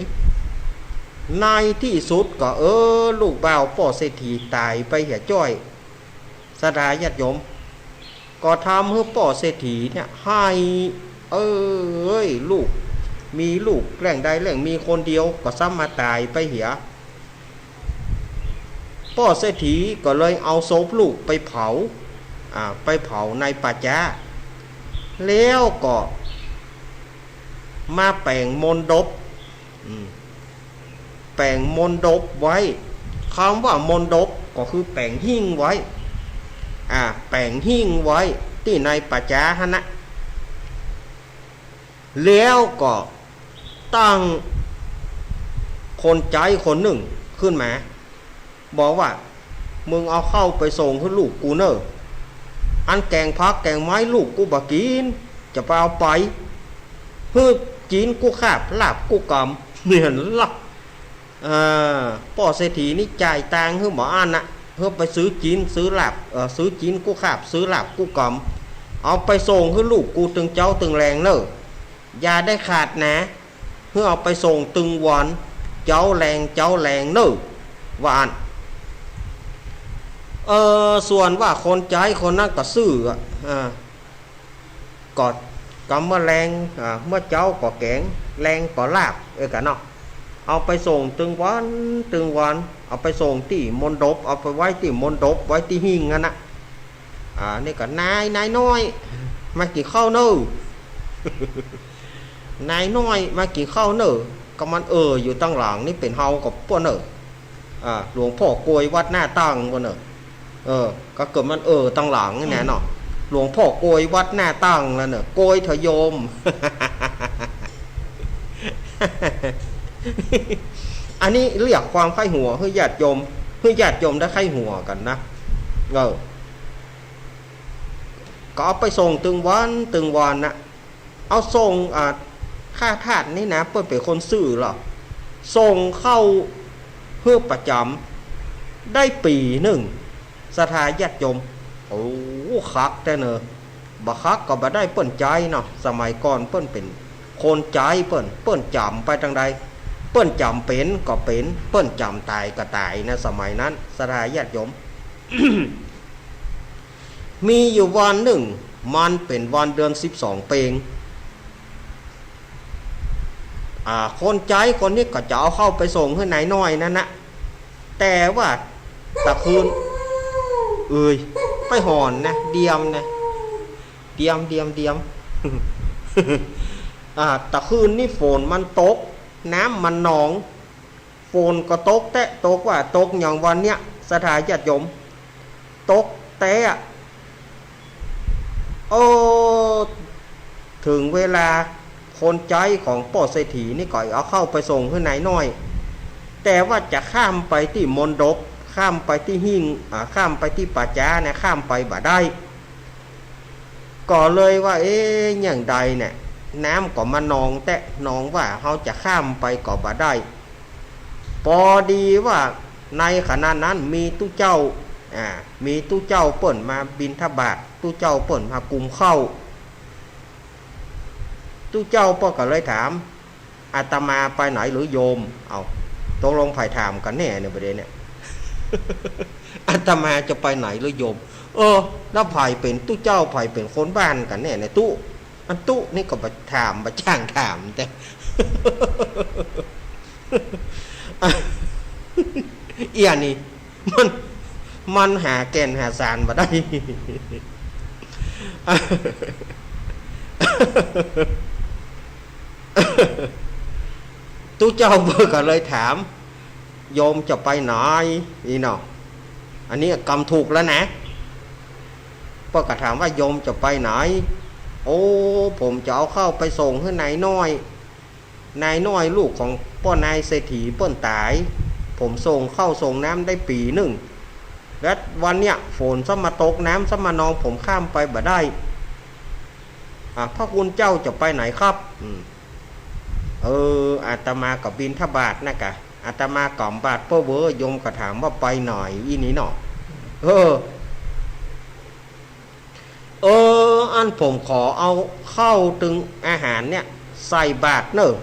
ในที่สุดก็ลูกเบาป่อเศรษฐีตายไปเหี่ยจ้อยสดาญาติโยมก็ทำให้ป่อเศรษฐีเนี่ยให้ลูกมีลูกแหล่งใดแหล่งมีคนเดียวก็ซ้ำมาตายไปเหี่ยป่อเศรษฐีก็เลยเอาศพลูกไปเผาในป่าช้าแล้วก็มาแปลงมนต์ดบแปลงมนต์ดบไว้คำว่ามนต์ดบก็คือแปลงหิ้งไว้แปลงหิ้งไว้ที่ในป่าช้าฮะนะแล้วก็ตั้งคนใจคนหนึ่งขึ้นมาบอกว่ามึงเอาเข้าไปส่งให้ลูกกูเนอะอันแกงพักแกงไม้ลูกกูบ่กินจะไปเอาไปเพื่อจีนกูขาบลาบกูกำเนี่ยล่ะป่อเศรษฐีนี่จ่ายตังค์ให้หมออันนะเพื่อไปซื้อจีนซื้อลาบซื้อจีนกูขาบซื้อลาบกูกำเอาไปส่งให้ลูกกูตึงเจ้าตึงแรงเนอะอย่าได้ขาดนะเพื่อเอาไปส่งตึงวันเจ้าแรงเนอะว่าอันส่วนว่าคนใจคนนั้นก็ซื้อกอดกำเมื่อแรงเมื่อเจ้าก็แกงแรงก็ลาบกันเนาะเอาไปส่งตึงวันเอาไปส่งที่มนดบเอาไปไว้ที่มนดบไว้ที่หิ้งนั่นนะนี่ก็นายน้อยมากี่ข้าวเนอะ นายน้อยมากี่ข้าวเนอะก็มันอยู่ตั้งหลังนี่เป็นเฮากับพวกเนอะหลวงพ่อกลวยวัดหน้าตั้งพวกเนอะก็เกิดมันตั้งหลังนี่แน่เนาะหลวงพ่อโกยวัดหน้าตั้งแล้วเนอะโกยเถอะโยม อันนี้เรียกความไข้หัวเพื่อญาติโยมได้ไข้หัวกันนะก็เอาไปส่งตึงวันนะเอาส่งค่าทาสนี่นะเปิดเป็นคนซื้อหรอส่งเข้าเพื่อประจำได้ปีหนึ่งสถาญาติโยมโอ้คักแต่เนอะบ่คักก็บ่ได้เปิ้นใจเนาะสมัยก่อนเปิ้นเป็นคนใจเปิ้นจำไปทางใดเปิ้นจำเป็นก็เป็นเปิ้นจำตายก็ตายนะสมัยนั้นสถาญาติโยม มีอยู่วันหนึ่งมันเป็นวันเดือน12เปงคนใจคนนี้ก็จะเอาเข้าไปส่งให้นายน้อยนั่นนะแต่ว่าตะคืนไปหอนนะเดียมตะคืนนี่ฝนมันตกน้ำมันหนองฝนก็ตกตกว่าตกอย่างวันเนี้ยสถาญาติโยมตกถึงเวลาคนใจของป่อเศรษฐีนี่ก็เอาเข้าไปส่งให้นายน้อยแต่ว่าจะข้ามไปที่มนดบข้ามไปที่หิ้งข้ามไปที่ป่าช้าเนี่ยข้ามไปบ่ได้ก็เลยว่าอย่างใดเนี่ยน้ำก็มานองแต่นองว่าเขาจะข้ามไปก็บ่ได้พอดีว่าในขณะนั้นมีตู้เจ้าเปิ่นมาบิณฑบาตตู้เจ้าเปิ่นมากุมเข้าตู้เจ้าก็เลยถามอาตมาไปไหนหรือโยมเอาตกลงไผ่ถามกันแน่เนี่ยประเด็นเนี่ย อาตมาจะไปไหนหรือโยมแล้วไผ่เป็นตู้เจ้าไผ่เป็นคนบ้านกันแน่ในตู้นี่ก็มาถามมาจ้างถามแต่ เอียนี่มันหาแก่นหาสารมาได้ ตู้เจ้าเบิกก็เลยถามโยมจะไปไหนนี่เนาะ อันนี้กำถูกแล้วนะป้าก็ถามว่าโยมจะไปไหนโอ้ผมจะเอาเข้าไปส่งให้นายน้อยนายน้อยลูกของป้อนายเศรษฐีเปิ้นตายผมส่งเข้าส่งน้ำได้ปีหนึ่งและวันเนี้ยฝนซะมาตกน้ำซะมานองผมข้ามไปบ่ได้พระคุณเจ้าจะไปไหนครับอาตมากับบิณฑบาตนะกะอาตมากล่อมบาทเพื่อเวอโยมก็ถามว่าไปหน่อยอีนี้เนาะอันผมขอเอาเข้าถึงอาหารเนี่ยใส่บาทเนอะ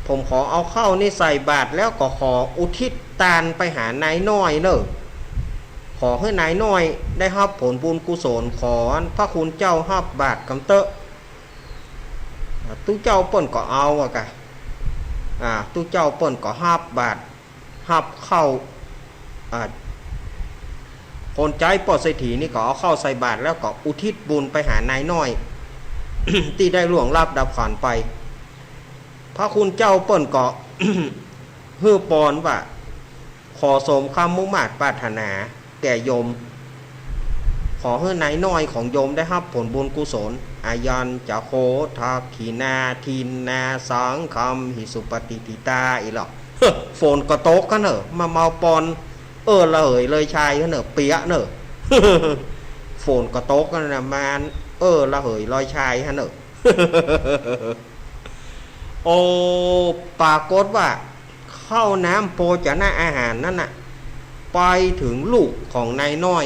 ผมขอเอาเข้านี่ใส่บาทแล้วก็ขออุทิศทานไปหานายน้อยเนอะขอให้นายน้อยได้รับผลบุญกุศลขอพระคุณเจ้ารับบาทกำเตอะตู้เจ้าเปิ้นก็เอาอะกะตู้เจ้าเปิ้นก็รับบาทรับเข้าคนใจปอดเศรษฐีนี่ก็เอาเข้าใส่บาทแล้วก็อุทิศบุญไปหานายน้อย ที่ได้ล่วงลับดับขันไปพระคุณเจ้าเปิ้นก็ ฮือปอนว่าขอสมคำมุ่งมาตรปรารถนาแก่โยมขอให้นายน้อยของโยมได้รับผลบุญกุศลอายันจะโคทักขีนาทินนาสังคำหิสุปฏิติตาอีหรอก ฝนก็ตกกันเนอะมาเมาปอนละเหยเลยชายเนอะเปียเนอะ ฝนก็ตกกันนะมันละเหยลอยชายฮะเนอะ โอปรากฏว่าเข้าน้ำโภชนะอาหารนั่นน่ะไปถึงลูกของนายน้อย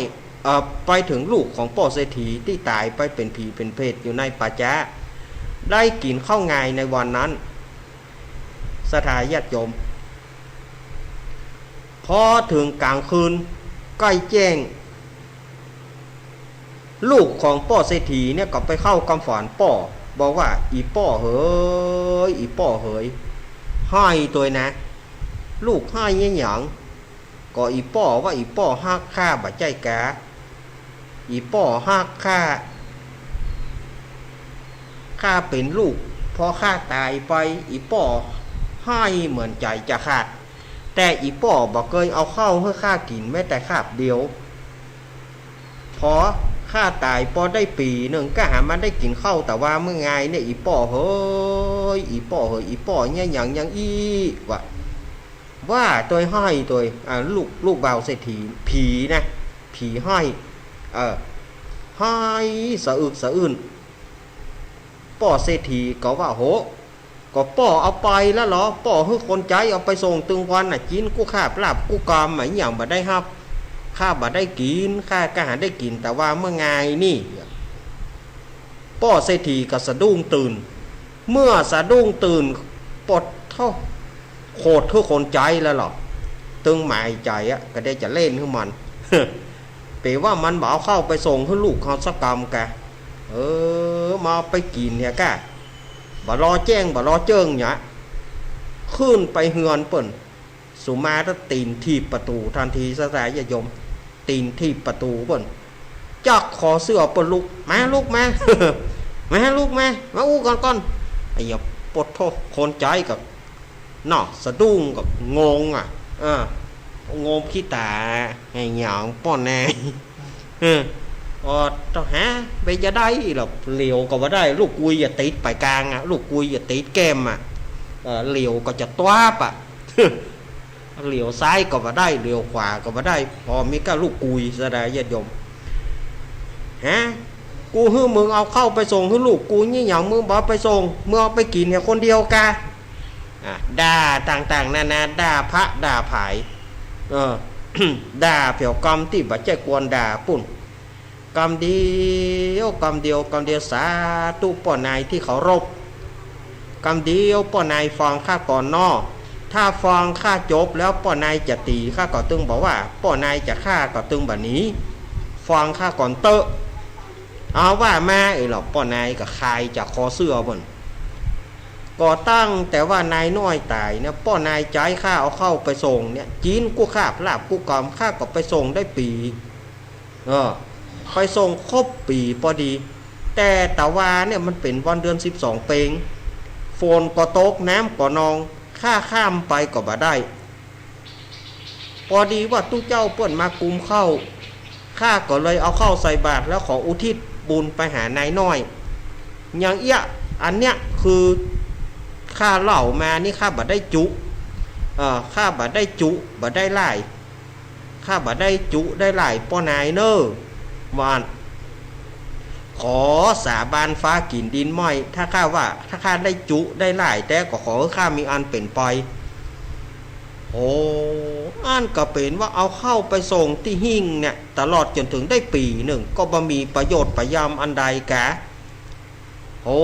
ไปถึงลูกของป่อเศรษฐีที่ตายไปเป็นผีเป็นเพศอยู่ในป่าช้าได้กินข้าวงายในวันนั้นสถาญาติโยมพอถึงกลางคืนใกล้แจ้งลูกของป่อเศรษฐีเนี่ยก็ไปเข้ากำฝันป่อบอกว่าอีป่อเฮ้ยอีป่อเฮ้ยให้ตัวนะลูกให้เนี่ยหยังก็อีป่อว่าอีป่อฮักข้าบ่ใจกะอีป่อฮักข้าเป็นลูกพอข้าตายไปอีป่อให้เหมือนใจจะขาดแต่อีป่อบอกเคยเอาเข้าให้ข้ากินแม้แต่คาบเดียวพอข้าตายพอได้ปีหนึ่งก็หามันได้กินข้าวแต่ว่าเมื่อไงเนี่ยอีป่อเฮ้ยอีป่อเฮ้ยอีป่อเนี่ยอย่างอีว่าตัวให้ตัวลูกบ่าวเศรษฐีผีนะผีให้ให้สะอึกสะอื้นป่อเศรษฐีก็ว่าโหก็ป่อเอาไปแล้วเหรอป่อให้คนใจเอาไปส่งตึงวันน่ะกินกูขาบลาบกูกามไหมอย่างบ่ได้ครับข้าบ่ได้กินข้าก็หาได้กินแต่ว่าเมื่อไงนี่ป่อเศรษฐีก็สะดุ้งตื่นเมื่อสะดุ้งตื่นปดเท่าโคตรทุกคนใจแล้วหรอตึงหมายใจก็ได้จะเล่นขึ้นมัน เปว่ามันบอกเข้าไปส่งให้ลูกเขาสักกรรมแกมาไปกินเนี่ยแกบ่รอแจ้งบ่รอเจิงเนี่ยขึ้นไปเฮือนเปิ่นสุมาตตีนทีประตูทันทีสถายยมตีนทีประตูเปิ่นจักขอเสื้อเปิ่นลูกมาลูกมา มาลูกมาอู้ก่อนไอ้อย่าปดโทษคนใจกับนอกสะดุ้งกับงงงงขี้ตาไอ้หยองป้อนแน่ต้องหาไปจะได้หรอกเหลียวก็ว่าได้ลูกกุยอย่าติดไปกลางลูกกุยอย่าติดแก้มเหลียวก็จะต้าปะ เหลียวซ้ายก็ว่าได้เหลียวขวาก็ว่าได้พอมีก็ลูกกุยแสดงญาติโยมกูฮื้อมึงเอาเข้าไปส่งให้ลูกกูนี่อย่างมึงบอกไปส่งมึงเอาไปกินเนี่ยคนเดียวกะด่าต่างๆนานาด่าพระด่าผาย ด่าเผียวกรรมที่บัดใจกวนด่าปุ่นกรรมเดียวสาธุป่อนายที่เขารบกรรมเดียวป่อนายฟังข้าก่อนนอถ้าฟังข้าจบแล้วป่อนายจะตีข้าก็ตึงบอกว่าป่อนายจะฆ่าก็ตึงแบบนี้ฟังข้าก่อนเตอะเอาว่ามาหรอกป่อนายกับคายจากคอเสื้อบนก่อตั้งแต่ว่านายน้อยตายเนี่ยป่อนายใจข้าเอาเข้าไปส่งเนี่ยจีนกูข้าลาบกูกอมข้าก็ไปส่งได้ปีไปส่งครบปีพอดีแต่ตะวาเนี่ยมันเป็นวันเดือน12เปงฝนก็ตกน้ำก็นองข้าข้ามไปก็บ่ได้ พอดีว่าตู้เจ้าเปิ้นมากุมเข้าข้าก็เลยเอาเข้าใส่บาตรแล้วขออุทิศบุญไปหานายน้อยอย่างเอี้ยอันเนี้ยคือข้าเล่ามานี่ข้าบัดได้จุข้าบัดได้จุบัดได้ไล่ข้าบัดได้จุได้ไล่ป้อนายเนอวานขอสาบานฟ้ากินดินม้อยถ้าข้าได้จุได้ไล่แต่ก็ขอข้ามีอันเป็นไปโอ้อันก็เป็นว่าเอาเข้าไปส่งที่หิ้งเนี่ยตลอดจนถึงได้ปีหนึ่งก็บ่มีประโยชน์ประยามอันใดกะโอ้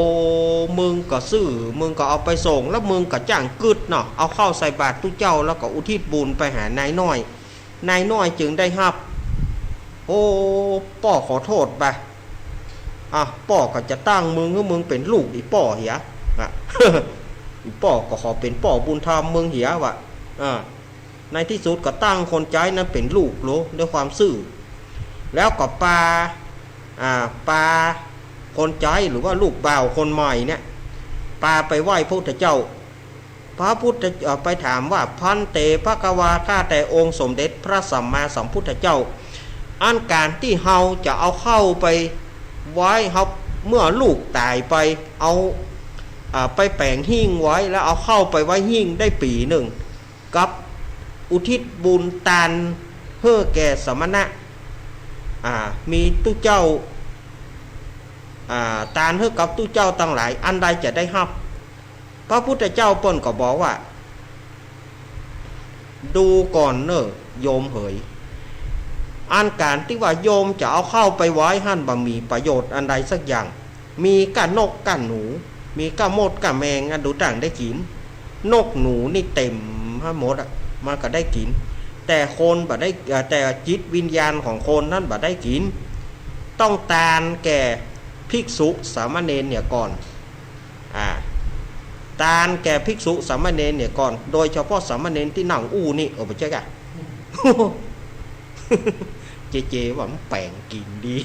มึงก็ซื้อมึงก็เอาไปส่งแล้วมึงก็จ้างกึดเนาะเอาเข้าใส่บาตรตู้เจ้าแล้วก็อุทิศบุญไปหานายน้อยนายน้อยจึงได้รับโอ้ป่อขอโทษไปป่อก็จะตั้งมึงให้มึงเป็นลูกอีป่อเหียอีป่อก็ขอเป็นป่อบุญธรรมมึงเหียวะในที่สุดก็ตั้งคนใจนั้นเป็นลูกโลด้วยความซื่อแล้วก็ปาคนใจหรือว่าลูกบ่าวคนใหม่เนี่ยปาไปไหว้พระพุทธเจ้าพระพุทธไปถามว่าพันเตภควาข้าแต่องค์สมเด็จพระสัมมาสัมพุทธเจ้าอันการที่เฮาจะเอาเข้าไปไว้เฮาเมื่อลูกตายไปเอาไปแปลงหิ้งไว้แล้วเอาเข้าไปไว้หิ้งได้ปีหนึ่งกับอุทิศบุญตานเพื่อแก่สมณะมีตู้เจ้าตานเพื่อกับตู้เจ้าตั้งหลายอันใดจะได้รับพระพุทธเจ้าเปิ้นก็บอกว่าดูก่อนเนอะโยมเหยอันการที่ว่าโยมจะเอาเข้าไปไว้หั่นบ่มีประโยชน์อันใดสักอย่างมีก้านกก้านหนูมีก้ามดก้าแมงอันดูต่างได้กินนกหนูนี่เต็มทั้งหมดมันก็ได้กินแต่คนบ่ได้แต่จิตวิญญาณของคนนั้นบ่ได้กินต้องตานแก่ภิกษุสามเณรเนี่ยก่อนตานแก่ภิกษุสามเณรเนี่ยก่อนโดยเฉพาะสามเณรที่นั่งอู้นี่ไปเจ๊กะ เจว่ามันแปลงกินดี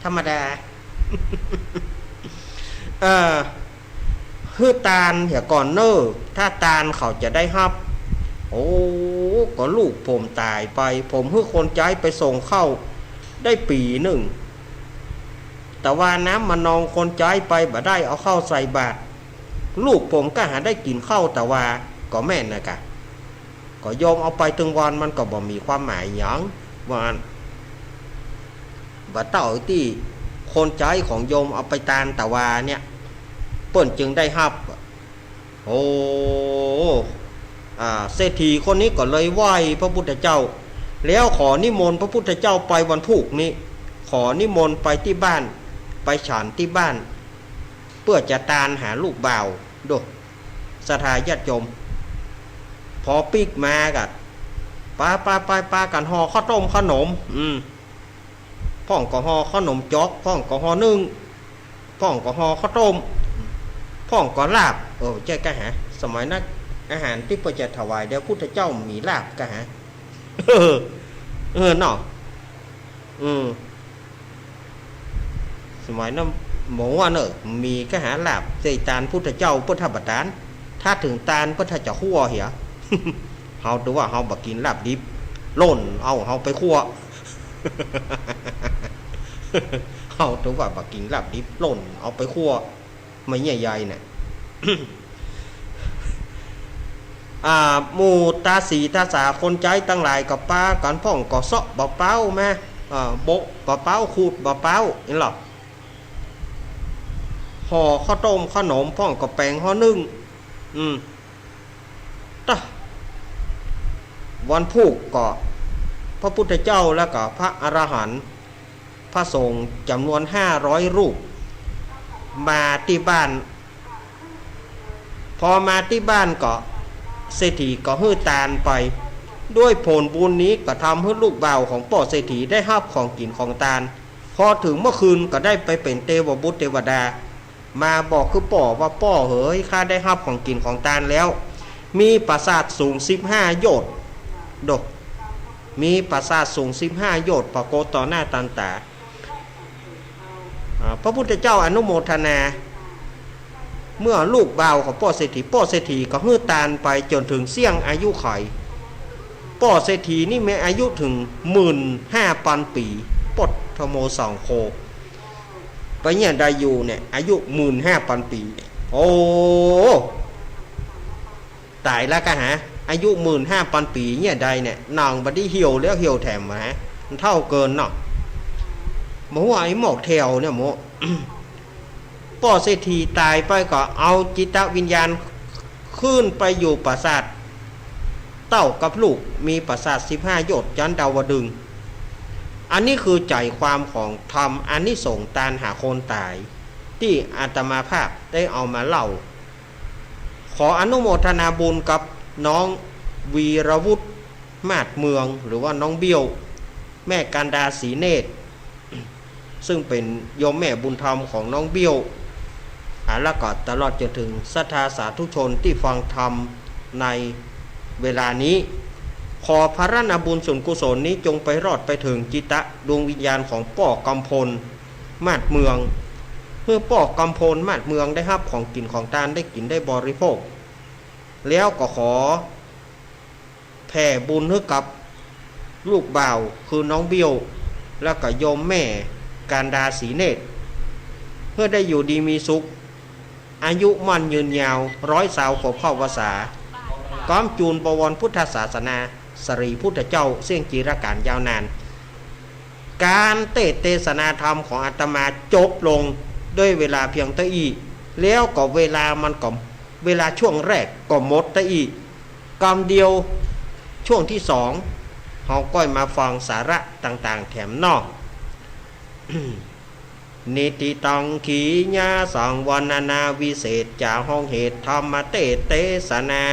ธรรมดา คือตานเหี่ยก่อนเนอถ้าตานเขาจะได้รับโอ้ก็ลูกผมตายไปผมเพื่อคนใจไปส่งเข้าได้ปีหนึ่งแต่ว่าน้ำมันนองคนใจไปบ่ได้เอาเข้าใส่บาตรลูกผมก็หาได้กินข้าวแต่ว่าก็แม่นนะกะก็โยมเอาไปถึงวันมันก็บ่มีความหมายหยังวันบ่เต่าที่คนใจของโยมเอาไปตานแต่ว่าเนี่ยเปิ้นจึงได้รับโอ้เศรษฐีคนนี้ก็เลยไหว้พระพุทธเจ้าแล้วขอนิมนต์พระพุทธเจ้าไปวันพุธนี้ขอนิมนต์ไปที่บ้านไปฉันที่บ้านเพื่อจะตานหาลูกบ่าวดูศรัทธาญาติโยมพอปิกมากันปากันห่อข้าวต้มขนมพ่องก็ห่อขนมจอกพ่องก็ห่อนึ่งพ่องก็ห่อข้าวต้มพ่องก็ลาบเจ๊กะฮะสมัยนั้นอาหารที่พระจะถวายเดี๋ยวพุทธเจ้ามีลาบกะฮะเนาะสมัยนั้นหมูว่าเนอะมีกะหาลาบใจตานพุทธเจ้าพุทธบัตรานถ้าถึงตานพุทธจะคั่วเหี่ย เฮาดูว่าเฮาบักกินลาบดิบล่นเอาเฮาไปคั่ว เฮาดูว่าบักกินลาบดิบล่นเอาไปคั่วไม่ใหญ่ๆเนี่ย หมู่ตาสีตาสาคนใจตั้งหลายกับป้ากันพ่องก็เซาะบ่เป้าแม่โบกบ่เป้าขูดบ่เป้าเห็นหรอห่อข้าวต้มขนมพ่องก็แปลงห่อนึ่งวันพุธก็พระพุทธเจ้าแล้วก็พระอรหันต์พระสงฆ์จำนวน500รูปมาที่บ้านพอมาที่บ้านก็เศรษฐีก็ฮื้อตานไปด้วยผลบุญนี้ก็ทำให้ลูกบ่าวของป่อเศรษฐีได้รับของกินของตานพอถึงเมื่อคืนก็ได้ไปเป็นเทวบุตรเทวดามาบอกคือป่อว่าป่อเฮ้ยข้าได้รับของกินของตานแล้วมีปราสาทสูง15โยชน์ดกมีปราสาทสูง15โยชน์ปรากฏต่อหน้าตาตาพระพุทธเจ้าอนุโมทนาเมื่อลูกบ่าวของป่อเศรษฐีก็ฮื้อตานไปจนถึงเสี่ยงอายุไข ป่อเศรษฐีนี่มีอายุถึง15,000 ปีปดทโมสองโคไปเนี่ยได้อยู่เนี่ยอายุ15,000 ปีโอ้ตายแล้วกะฮะอายุ15,000 ปีเนี่ยได้เนี่ยนางบัดนี้เหี่ยวแล้วเหี่ยวแถมมาฮะมันเท่าเกินเนาะหมูไอ้หมอกแถวเนี่ยหมู ป่อเศรษฐีตายไปก็เอาจิตวิญญาณขึ้นไปอยู่ปราสาทเต้ากับลูกมีปราสาท15 โยชน์จันดาวดึงอันนี้คือใจความของธรรมอันนี้ส่งตานหาคนตายที่อาตมาภาพได้เอามาเล่าขออนุโมทนาบุญกับน้องวีรวุฒิมาศเมืองหรือว่าน้องเบี้ยวแม่กันดาศรีเนตรซึ่งเป็นโยมแม่บุญธรรมของน้องเบี้ยวแล้วก็ตลอดจนถึงศรัทธาสาธุชนที่ฟังธรรมในเวลานี้ขอพระราชบุญส่วนกุศลนี้จงไปรอดไปถึงจิตะดวงวิญญาณของป่อกำพลมาศเมืองเมื่อป่อกำพลมาศเมืองได้รับของกินของทานได้กินได้บริโภคแล้วก็ขอแผ่บุญให้กับลูกบ่าวคือน้องเบี้ยวแล้วก็โยมแม่การดาศรีเนตรเพื่อได้อยู่ดีมีสุขอายุมั่นยืนยาว100 ขบเข้าวาษาก้อมจูนบวรพุทธศาสนาสรีพุทธเจ้าเสี่ยงจีรการยาวนานการเทศนาธรรมของอาตมาจบลงด้วยเวลาเพียงเท่าอีแล้วก็เวลามันก็เวลาช่วงแรกก็หมดเท่าอีกำเดียวช่วงที่2เขาก้อยมาฟังสาระต่างๆแถมนอก นิติตังขีญาสังวรณนาวิเศษจากห้องเหตุธรรมเทศนา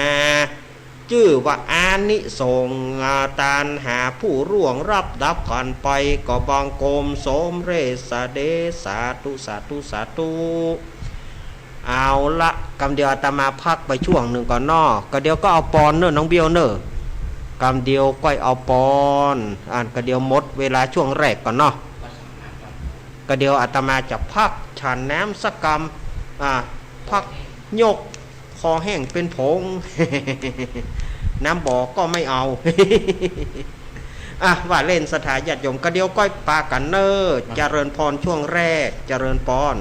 ชื่อว่าอานิสงส์ตานหาผู้ร่วงรับดับกันไปก็บังกรมสมเรศเดสาธุสาธุสาธุเอาละกำเดียวอาตมาพักไปช่วงหนึ่งก่อนนอก็เดียวก็เอาปอนเนอะน้องเบียวเนอะกำเดียวก็เอาปอนก็เดียวหมดเวลาช่วงแรกก่อนเนาะก็เดียวอาตมาจะพักฉันน้ำสักกำพักยกคอแห้งเป็นผง น้ำบ่อก็ไม่เอา ว่าเล่นสถาญาติโยมก็เดียวก้อยปากันเนอเจริญพรช่วงแรกเจริญพร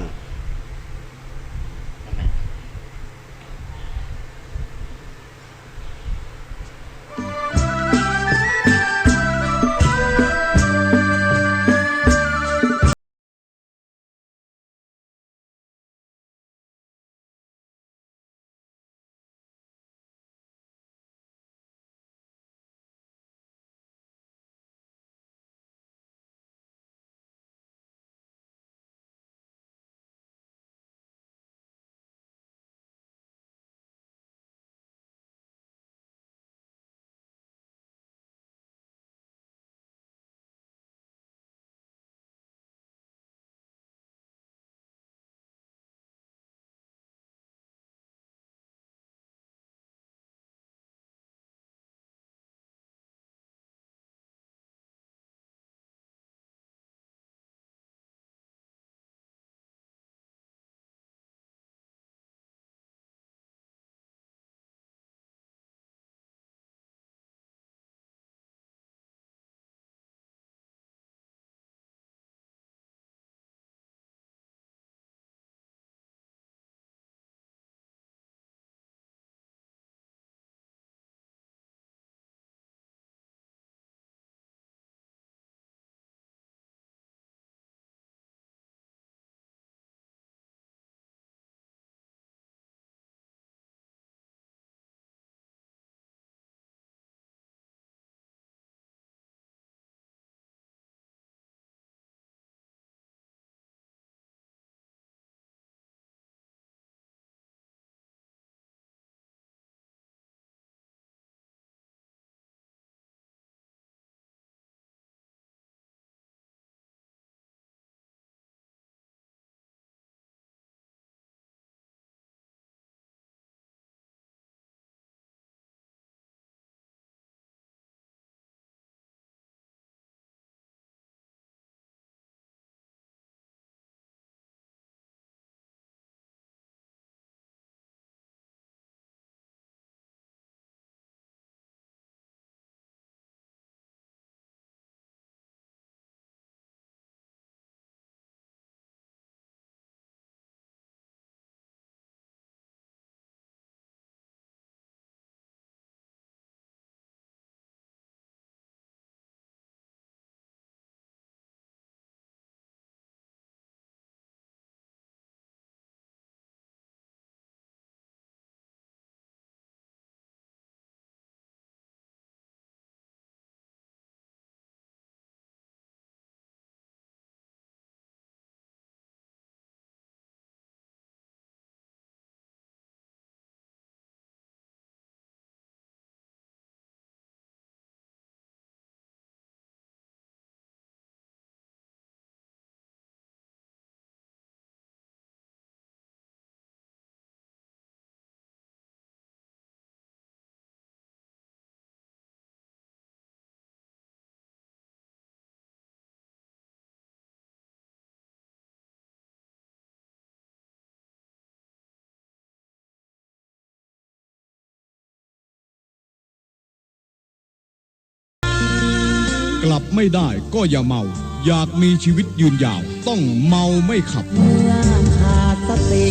ลับไม่ได้ก็อย่าเมาอยากมีชีวิตยืนยาวต้องเมาไม่ขับเมื่อขาดสติ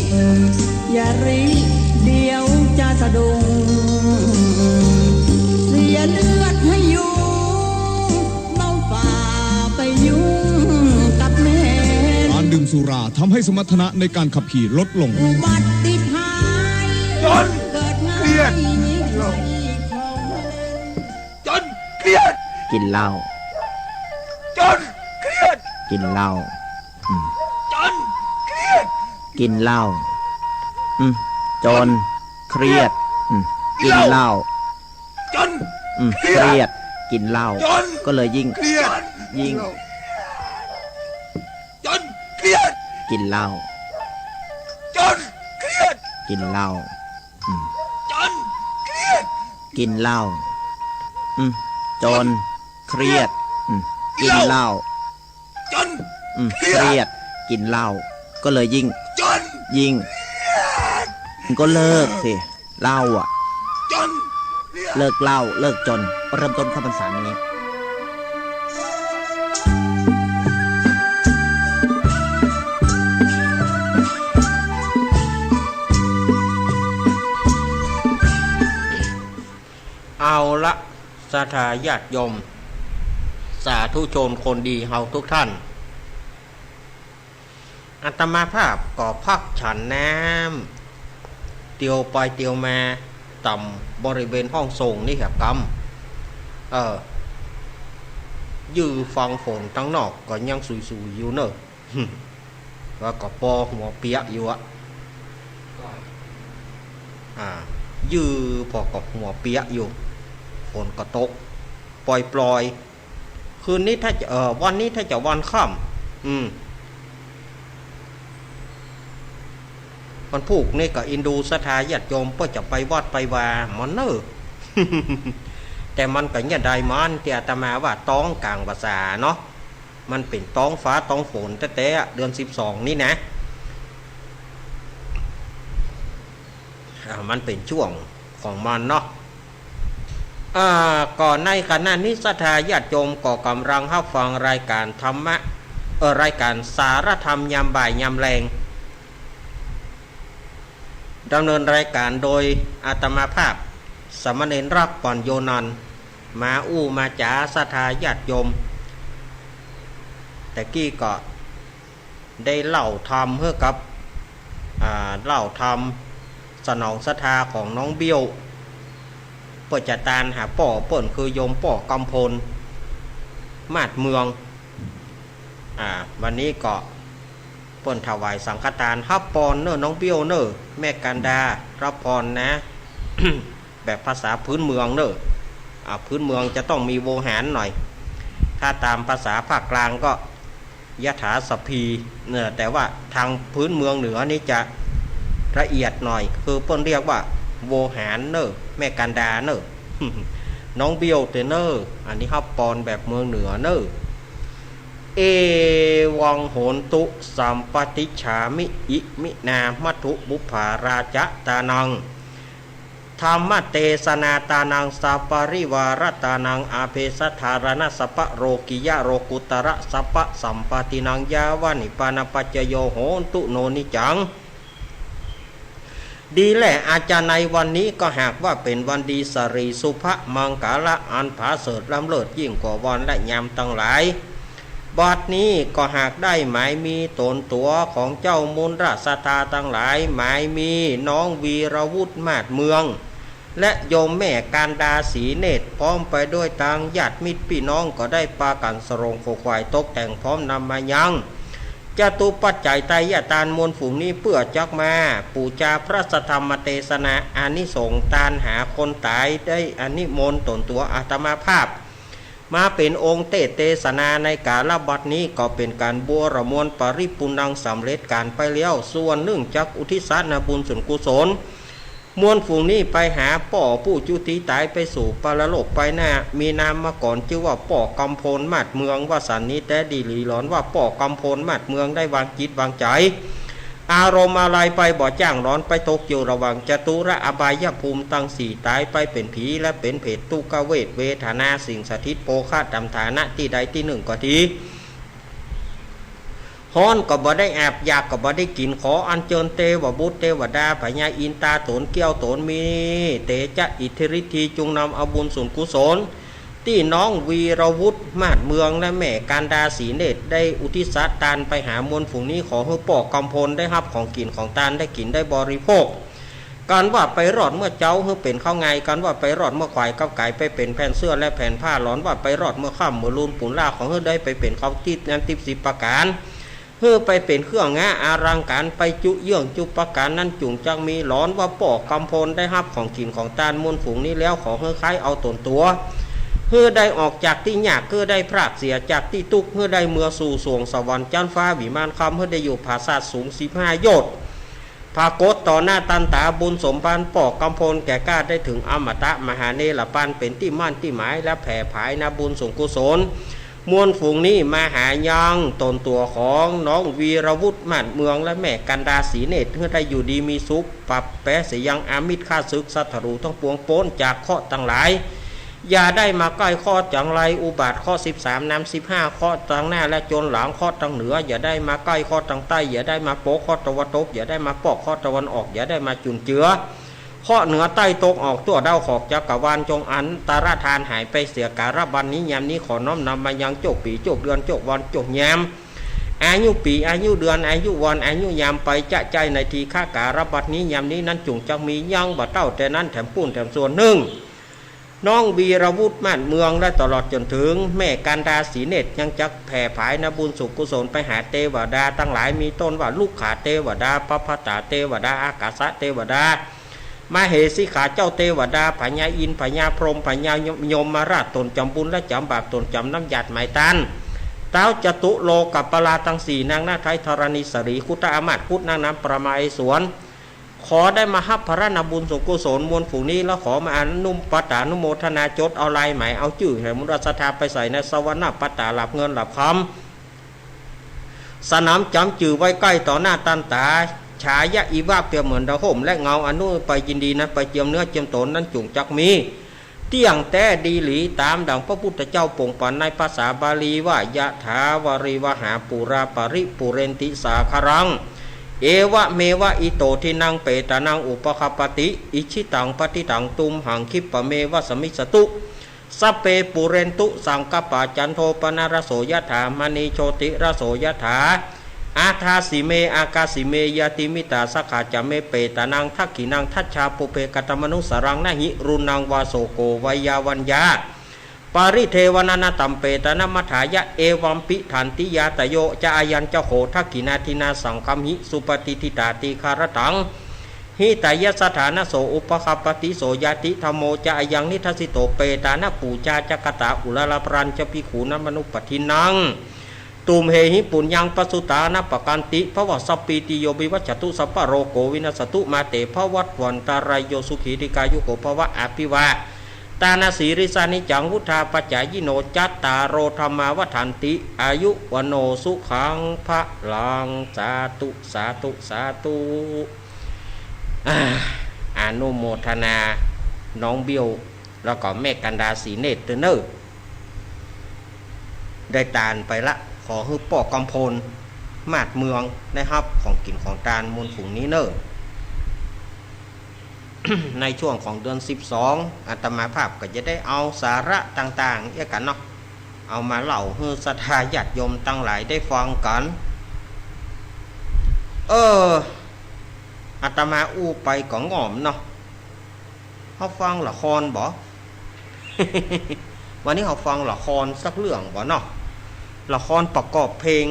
อย่ารีเดี๋ยวจะสะดุ้งเสียเลือดให้อยู่เมาฝ่าไปยุ่งกับแม่การดื่มสุราทำให้สมรรถนะในการขับขี่ลดลงอุบัติภัยจนเครียดจนเครียดกินเหล้าจนเครียดกินเหล้าจนเครียดกินเหล้าจนเครียดกินเหล้าจนเครียดกินเหล้าก็เลยยิ่งเครียดยิ่งจนเครียดกินเหล้าจนเครียดกินเหล้าจนเครียดกินเหล้าจนเครียดกินเหล้าจนเครียดกินเหล้าก็เลยยิ่งก็เลิกสิเหล้าอ่ะเลิกเหล้าเลิกจนเริ่มต้นเข้าพรรษานี้เอาละศรัทธาญาติโยมสาธุชนคนดีเฮาทุกท่านอาตมาภาพก็พักฉันน้ำเตียวไปเตียวมาต่ำบริเวณห้องส่งนี่ครับกยือฟังฝนตั้งนอกก็ยังสุยๆอยู่เนอะว่าก็ปอหัวเปียกอยู่ยือพอกับหัวเปียกอยู่ฝนก็ตกปล่อยคืนนี้ถ้าจะวันนี้ถ้าจะวันค่ำมันผูกนี่ก็อินดูศรัทธาญาติโยมเพื่อจะไปวัดไปวามันเนอะแต่มันก็เนี่ยได้มันที่อาตมาว่าต้องกลางภาษาเนาะมันเป็นต้องฟ้าต้องฝนแต่เดือน12นี่นะมันเป็นช่วงของมันเนาะก่อนในขณะนี้ศรัทธาญาติโยมก็กำลังรับฟังรายการธรรมะรายการสารธรรมยามบ่ายยามแรงดำเนินรายการโดยอาตมาภาพสมณเณรรักปัญโยนันท์มามาจ๋าศรัทธาญาติโยมแต่กี้ก็ได้เล่าธรรมเพื่อกับเล่าธรรมสนองศรัทธาของน้องเบี้ยวเปิดจัดการหาป่อเปิ่นคือโยมป่อกำพลมาดเมืองวันนี้ก็เปิ่นถวายสังฆทานฮับปอนเนอน้องเบี้ยวเนอแม่กันดารับพรนะ แบบภาษาพื้นเมืองเนอพื้นเมืองจะต้องมีโวหารหน่อยถ้าตามภาษาภาคกลางก็ยถาสพีเนอแต่ว่าทางพื้นเมืองเหนือนี่จะละเอียดหน่อยคือเปิ้นเรียกว่าโวหารเนอแม่กันดาเนอ น้องเบี้ยวเตเนออันนี้ครับปอนแบบเมืองเหนือเนอเอวังโหนตุสัมปติฉามิอิมินามัทุบุภาราชตานังธรรมเตสนาตานังสัปปริวารตานังอาเพสธารณสัพพโรกิยะโรกุตระสัพพสัมปตินังยาวานิปานาปัจจโยโหนตุโนนิจังดีแหละอาจารย์ในวันนี้ก็หากว่าเป็นวันดีสรีสุภมังกาละอันผาเสริฐล้ำเลิศยิ่งกว่าวันและยามตั้งหลายบัดนี้ก็หากได้หมายมีตนตัวของเจ้ามูลราชธาตั้งหลายหมายมีน้องวีรวุฒิมาศเมืองและโยมแม่การดาสีเนตรพร้อมไปด้วยทางญาติมิตรพี่น้องก็ได้ปากันสรงโคควายตกแต่งพร้อมนำมายังจตุปัจจัยไตรยตานมวลฝูงนี้เพื่อจักมาปูจาพระธรรมเทศนาอานิสงส์ตานหาคนตายได้อานิมนต์ตนตัวอาตมาภาพมาเป็นองค์เทศนาในกาลบัดนี้ก็เป็นการบัวระมวลปริปุณังสำเร็จการไปแล้วส่วนหนึ่งจักอุทิศนาบุญส่วนกุศลมวลฝูงนี้ไปหาป่อผู้จุติตายไปสู่ปรโลกไปหน้ามีนามมาก่อนชื่อว่าป่อกำพลมาดเมืองว่าสันนี้แต่ดีหลีหลอนว่าป่อกำพลมาดเมืองได้วางจิตวางใจ อารมณ์อะไรไปบ่จ้างร้อนไปตกอยู่ระหว่างจตุระอบายภูมิตั้งสี่ตายไปเป็นผีและเป็นเพศทุกขเวทเวทนาสิ่งสถิตโภคะดำฐานะที่ใดที่หนึ่งก็ทีฮ้อนก็บ่ได้แอบอยากก็บ่ได้กินขออัญเชิญเทวบุตรเทวดาพญาอินตาโตนเกี้ยวโตนมีเตจะอิทธิฤทธิจงนำเอาบุญส่วนกุศลที่น้องวีรวุฒิมาดเมืองและแม่การดาศรีเนตรได้อุทิศทานไปหามวลฝูงนี้ขอให้ปอกกำพลได้รับของกินของทานได้กินได้บริโภคการว่าไปรอดเมื่อเจ้าให้เป็นข้าวไงการว่าไปรอดเมื่อควายกับไก่ไปเป็นแผ่นเสื้อและแผ่นผ้าหลอนว่าไปรอดเมื่อข้ามเมื่อลูนปุ่นล่าของเฮได้ไปเป็นข้าวทิพย์น้ำทิพย์10ประการเพื่อไปเป็นเครื่องงาอารังการไปจุเยื่องจุประการนั้นจุงจังมีหลอนว่าปอกกำพลได้รับของกินของทานมวลฝูงนี้แล้วขอให้คล้ายเอาตนตัวเพื่อได้ออกจากที่ยากเพื่อได้พรากเสียจากที่ตุกเพื่อได้เมื่อสู่สวงสวรรค์จันฟ้าวิมานคำเพื่อได้อยู่ภาษาสูง15โยชน์ภากฏต่อหน้าตันตาบุญสมบันปอกกำพลแก่กล้าได้ถึงอมตะมหาเนรปันเป็นที่มั่นที่หมายและแผ่ผายนาบุญสงกุศลมวลฝูงนี้มาหายังตนตัวของน้องวีรวุฒิมาดเมืองและแม่กันดาศรีเนตรเพื่อได้อยู่ดีมีสุขปรับแปะเสียยังอามิตรฆ่าศึกสัตรูทั้งปวงโป้นจากข้อตั้งหลายอย่าได้มาใกล้ข้อจังไรอุบาทข้อ13นำ15ข้อตั้งหน้าและจนหลังข้อตั้งเหนืออย่าได้มาใกล้ข้อตั้งใต้อย่าได้มาโปกข้อตะวันตกอย่าได้มาปอกข้อตะวันออกอย่าได้มาจุนเจือข้อเหนือใต้ตกออกตัวเดาขอกจักรวาลจงอันตารธานหายไปเสียการบันนี้ยามนี้ขอน้อมนำมายังโจกปีโจกเดือนโจกวันโจกยามอายุปีอายุเดือนอายุวันอายุยามไปจะใจในทีข้าการบัดนี้ยามนี้นั้นจุงจังมียังบ่เต้าแต่นั้นแถมปุ่นแถมส่วนหนึ่งน้องวีรวุฒิม่านเมืองและตลอดจนถึงแม่การดาศรีเนตรยังจักแผ่ผายนบุญสุขกุศลไปหาเทวดาตั้งหลายมีต้นว่าลูกขาเทวดาปปตาเทวดาอากาศเทวดามาเหสิขาเจ้าเทวดาพญาอินพญาพรหมพญายมมาราชตนจำบุญและจำบาปตนจำน้ำหยาดหมายตันเต้าจตุโลกับปลาทั้ง4นางนาไทยธรณีสรีคุตอามาตพุทธนางน้ำประมาไอสวนขอได้มาฮับพระนาบุญสงกุศลมวลฝูงนี้แล้วขอมาอนุปตานุโมทนาจดเอาลายหมายเอาจื่อแห่งมุรสธาไปใส่ในสวรรค์ปตาหลับเงินหลับคำสนามจำจื่อไว้ใกล้ต่อหน้าตันตาฉายะอีวาเปรียบเหมือนดาวห่มและเงาอนุไปยินดีนั้นไปเจียมเนื้อเจียมตนนั้นจุงจักมีเตี้ยงแต่ดีหลีตามดังพระพุทธเจ้าปงปันในภาษาบาลีว่ายะถาวริวหาปุราปริปุเรนติสาคารังเอวะเมวะอิโตทินังเปตานังอุปคปติอิชิตังปฏิตังตุมหังคิปะเมวะสมิสตุสัพเพปุเรนตุสังกปะจันโทปนารโสยถามณีโชติรโสยถาอาทาสิเมอากาสิเมยติมิตาสขาจเมเปตานังทักขินังทัชชาปุเพกตมนุสรังนะหิรุนังวาโสโกวายาวัญญาปาริเทวนานาตัมเปตนะมัฏฐายะเอวัมปิฐานติยาตโยจะอายัญเจ้าโหทักขินาทินาสังคัมหิสุปฏิทิตาติคารตังหิตายะสถานโสอุปคปติโสยติธรรมโมจะอายังนิทัสสิโตเปตานะปูจาจักตาอุลลาปรัญจปิขูนมนุปทินังตุมเฮหิปุญญังปสุตานะปกันติภวสัพปีติโยบิวัจตุสัพพโรโกวินัสตุมาเตภวัตวันตารายโยสุขีติกายุโกภวะอภิวาตานาสีริสานิจังวุธาปัจจายิโนจัตตาโรธรรมาวัฏันติอายุวโนสุขังพระลังสาธุสาธุสาธุอนุโมทนาน้องเบียวแล้วก็แม่กันดาศรีเนตรเนอได้ตานไปละขอให้ปอกกำพลมาดเมืองได้รับของกินของทานมูลฝูงนี้เนอ ในช่วงของเดือน12อาตมาภาพก็จะได้เอาสาระต่างๆเอี่ยกันเนาะเอามาเล่าให้ศรัทธาญาติโยมตั้งหลายได้ฟังกันอาตมาอู้ไปก็ง่อมเนาะเขาฟังละครบ่ วันนี้เขาฟังละครสักเรื่องบ่เนาะละครประกอบเพลง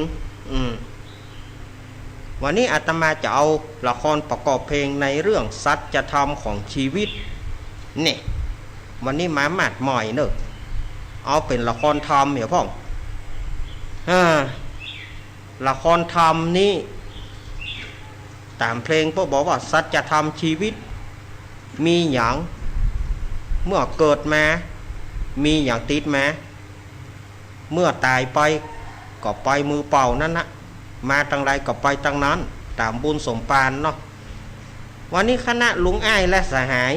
วันนี้อาตมาจะเอาละครประกอบเพลงในเรื่องสัจธรรมของชีวิตนี่วันนี้มาหมาดหม่อยเนอะเอาเป็นละครธรรมเหรอพ่องละครธรรมนี่ตามเพลงพวกบอกว่าสัจธรรมชีวิตมีอย่างเมื่อเกิดมามีอย่างติดมาเมื่อตายไปก็ไปมือเปล่านั่นนะมาทางใดก็ไปทางนั้น ตามบุญสมปานเนาะวันนี้คณะลุงอ้ายและสหาย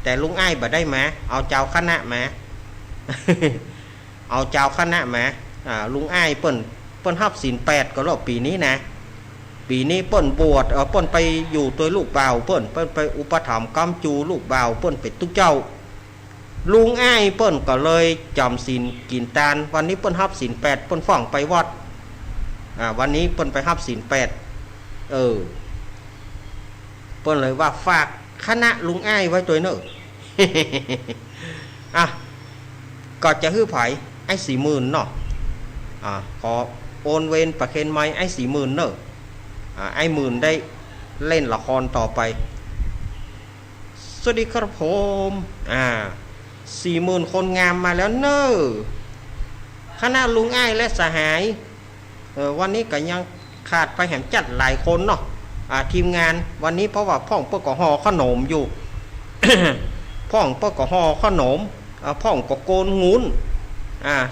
แต่ลุงอ้ายบ่ได้มาเอาเจ้าคณะมา เอาเจ้าคณะมาลุงอ้ายเปิ้นรับศีล8ก็รอบปีนี้นะปีนี้เปิ้นบวชเปิ้นไปอยู่ตัวลูกบ่าวเปิ้นไปอุปถัมภ์กำจูลูกบ่าวเปิ้นเป็นตุกเจ้าลุงอ้ายเปิ้นก็เลยจำศีลกินตาลวันนี้เปิ้นรับศีล8เปิ้นฟ้องไปวัดวันนี้เปิ้นไปรับศีล8เปิ้นเลยว่าฝากคณะลุงอ้ายไว้ตัวเนอะ ก็จะฮื้อไผไอ้40,000เนาะขอโอนเวนประเคนไม้ไอ้40,000เนอะไอ้10,000ได้เล่นละครต่อไปสวัสดีครับผม40,000คนงามมาแล้วเนอะคณะลุงอ้ายและสหายวันนี้ก็ยังขาดไปแหมจัดหลายคนเนาะทีมงานวันนี้เพราะว่าพ่องเปิ้นก็ห่อขนมอยู่ พ่องเปิ้นก็ห่อขนมพ่องก็โกนงุ้น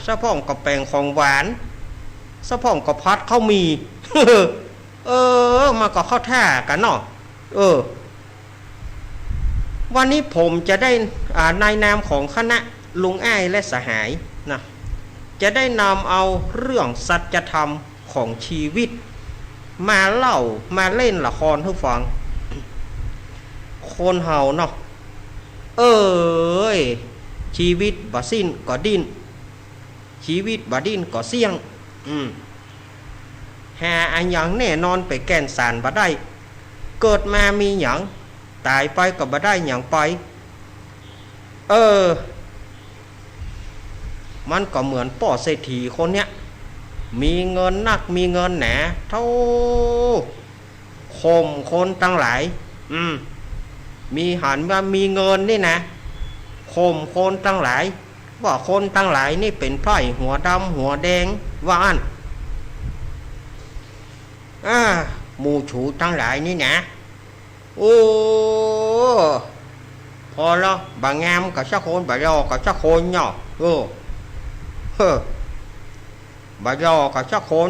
ซะพ่องก็แปลงของหวานซะพ่องก็พัดข้าวมี มาก็เข้าท่ากันเนาะวันนี้ผมจะได้ในนามของคณะลุงอ้ายและสหายนะจะได้นำเอาเรื่องสัจธรรมของชีวิตมาเล่ามาเล่นละครให้ฟังคนเฮาเนาะชีวิตบ่สิ้นก็ดิ้นชีวิตบ่ดิ้นก็เสี่ยงหาอันหยังแน่นอนไปแก่นสารบ่ได้เกิดมามีหยังตายไปก็บ่ได้หยังไปมันก็เหมือนป่อเศรษฐีคนเนี้ยมีเงินนักมีเงินหนาเท่าข่มคนตั้งหลายมีหันว่ามีเงินนี่นะข่มคนตั้งหลายว่าคนตั้งหลายนี่เป็นไพร่หัวดำหัวแดงว่าอันหมู่ชูตั้งหลายนี่นะโอ้พอแล้วบางงามกับชักคนบางยอกับชักคนเนาะบางยอกับชักคน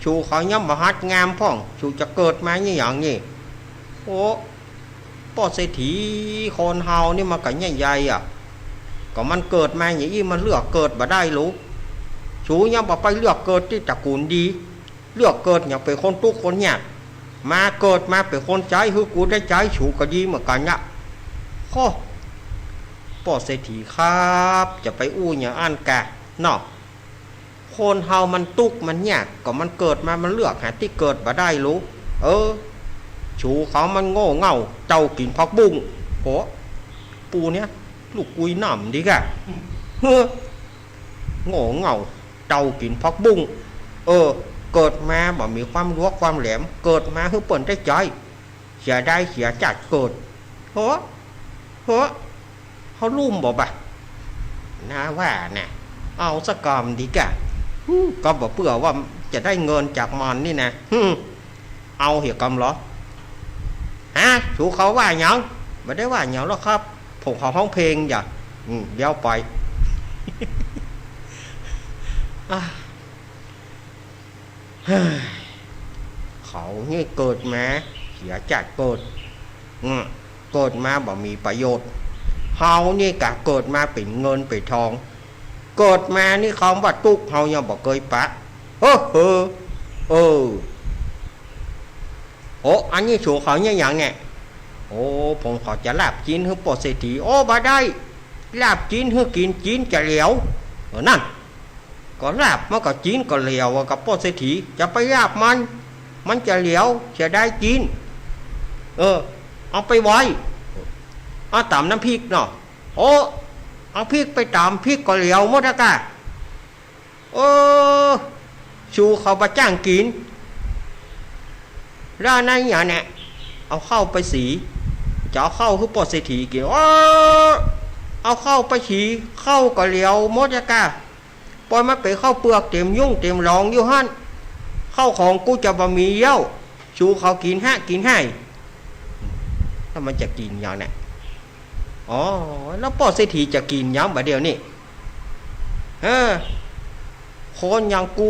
ชูเขาย่ำมาฮัดงามพ่องชูจะเกิดมาอย่างนี้โอ้ป่อเศรษฐีคนเฮานี่มากันใหญ่ๆก็มันเกิดมาอย่างนี้มันเลือกเกิดมาได้รู้ชูย่ำมาไปเลือกเกิดที่ตระกูลดีเลือกเกิดอย่างเป็นคนทุกคนเนี่ยมาเกิดมาเป็นคนใจคือกูได้ใจชูก็ดีเหมือนกันเนี่ยข้อป่อเศรษฐีครับจะไปอู้อย่างอันกะเนาะคนเฮามันตุกมันเนี่ยก็มันเกิดมามันเลือกหาที่เกิดมาได้รู้ชูเขามันโง่เง่าเจ้ากินผักบุ้งโหปูเนี้ยลูกกุยหน่ำดีกะโง่เง่าเจ้ากินผักบุ้งเกิดมาบ่มีความรู้ความแหลมเกิดมาคือเปิ่นได้ใจเสียได้เสียจัดเกิดโหเขาลุ่มบ่บะน่าว่าน่ะเอาสักกรรมดีกะก็บอกเพื่อว่าจะได้เงินจากมันนี่นะเอาเหี้ยกรรมเหรอชูเขาว่าหยังไม่ได้ว่าหยังหรอกครับผมเขาห้องเพลงอย่าเดี๋ยวไปเขานี่เกิดมาเสียจัดเกิดมาบ่มีประโยชน์เฮานี่กะเกิดมาเป็นเงินเป็นทองเกิดมานี่คำว่าตุกเฮายังบ่เคยปะอันนี้ชูเขาเนี่ยอย่างเนี่ยผมขอจะลาบจีนให้ป่อเศรษฐีบ่ได้ลาบจีนให้กินจีนจะเหลวนั่นก็ลาบมันก็จีนก็เหลวกับป่อเศรษฐีจะไปลาบมันจะเหลวจะได้จีนเอาไปไว้เอาตามน้ำพริกเนาะเอาพริกไปตามพริกก็เหลวหมดอะกะชูเขาไปจ้างกินร้านนั้นอย่างเนี่ยเอาเข้าไปสีจะเอาเข้าคือปอดเศรษฐีกินเอาเข้าไปฉีเข้าก็เหลียวมดกะปล่อยมาไปเข้าเปลือกเต็มยุ่งเต็มรองอยู่ฮั่นเข้าของกูจะบะมีเย้าชูเขากินให้ถ้ามันจะกินอย่างเนี่ยแล้วปอดเศรษฐีจะกินยังแบบเดียวนี่คนอย่างกู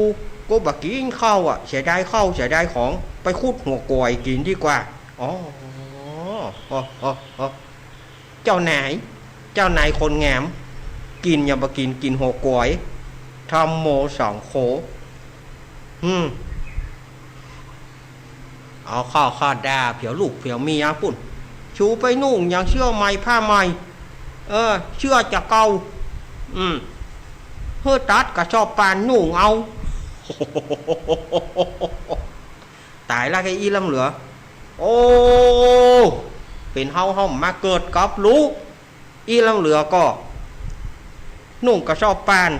บักกินข้าวเสียดายข้าวเสียดายของไป ขุดหัวกอยกินดีกว่าอ๋อเจ้านายคนงามกินอย่ามากินหัวกอยทำโมสองโขเอาข้าด่าเผียวลูกเผียวเมียปุ่นชูไปนุ่งอย่างเชื่อไหมผ้าไหมเชื่อจะเกาเฮือตัดกระชอบปานนุ่งเอาตายละไอ้อีลำเหลือโอ้เป็นเฮามาเกิดกับลูกอีลำเหลือก็นุ่งกระชอบปาน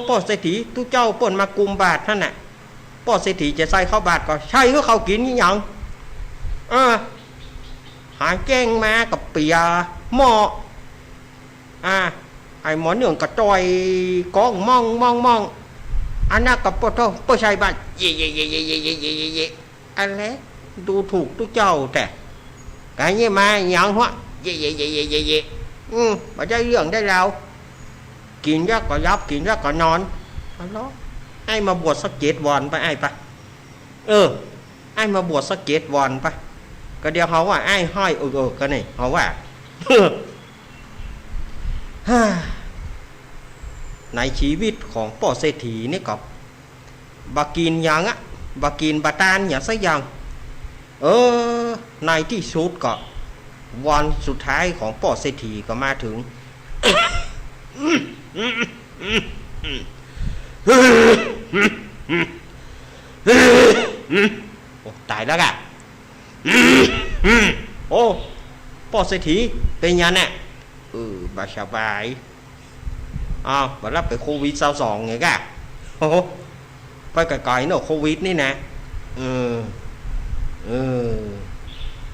ป้อเศรษฐีทุกเจ้าเปิ่นมากุมบาทท่านน่ะป้อเศรษฐีจะใส่เข้าบาทก็ใช่เขากินนี่ยังหาแจ้งมากับเปียหม้อไอ้หมอเนื่องกระจอยก้องมองอันนั้นกับป้อโตป้อใส่บาทเย่อะไรดูถูกทุกเจ้าแต่cái như mà nhận hóa vậy màได้เรื่องได้ราวกินยากก็ยับกินยากก็นอนđó ai màบวชสัก7 วันไปไอ้ปะไอ้มาบวชสัก7 วันปะก็เดี๋ยวเขาว่าไอ้ห้อยก็นี่เขาว่าในชีวิตของป่อเศรษฐีนี่ก็บากินอย่างบากินบาตานอย่างสักอย่างในที่สุดก็วันสุดท้ายของป่อเศรษฐีก็มาถึงโอ้ตายแล้วอะโอ้ป่อเศรษฐีเป็นยังไงบาสบายบารับไปโควิด22ไงกะโอ้ไปไกลๆเนอะโควิดนี่นะ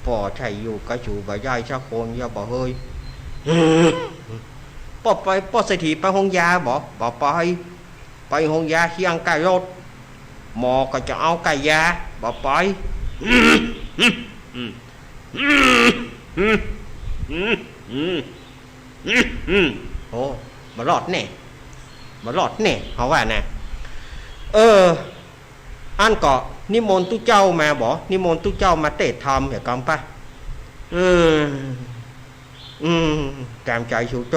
ป่อใช่อยู่กระจูบายายชักโคนยาบ่เฮยป่อเศรษฐีไปห้องยาบ่ไปห้องยาเคียงไก่รถหมอก็จะเอาไก่ยาบ่ไปโอ้มารอดแน่เขาว่านะอันก็นิมนต์ทุกเจ้ามานิมนต์ทุกเจ้ามาเตะธรรมเหรอกำปะแกมใจชูโต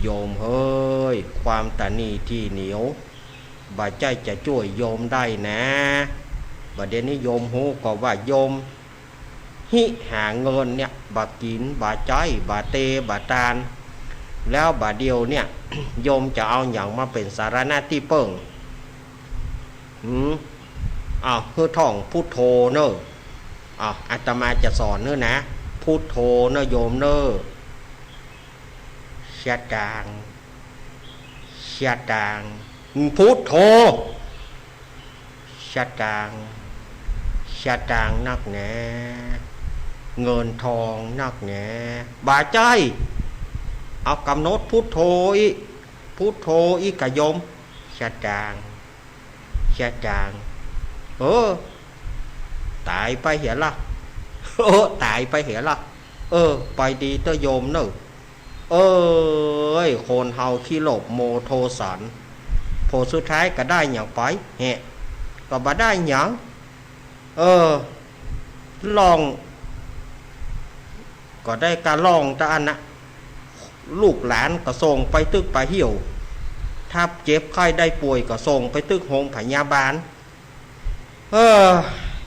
โยมเฮ้ยความตานีที่เหนียวบาใจจะช่วยโยมได้นะบาเดี๋ยวนี้โยมหูก็ว่าโยมหาเงินเนี่ยบากินบาใจบาเตบาตานแล้วบาเดียวเนี่ย โยมจะเอาอย่างมาเป็นสารณะที่เปิ่งเพื่อท่องพุทโธเนอะอาตมาจะสอนเนอะนะพุทโธเนอะโยมเนอะเสียจางพุทโธเสียจางนักแหนเงินทองนักแหนบาใจเอากำหนดพุทโธอีกะโยมเสียจางตายไปเหี้ยละตายไปเหี้ยละไปดีเตโยมเนอะคนเฮาขี้โลภโมโทสันผลสุดท้ายก็ได้อย่างไปก็บ่ได้อย่างลองก็ได้การลองตาอันนะลูกหลานก็ส่งไปตึกไปเหี่ยวถ้าเจ็บไข้ได้ป่วยก็ส่งไปตึกโรงพยาบาล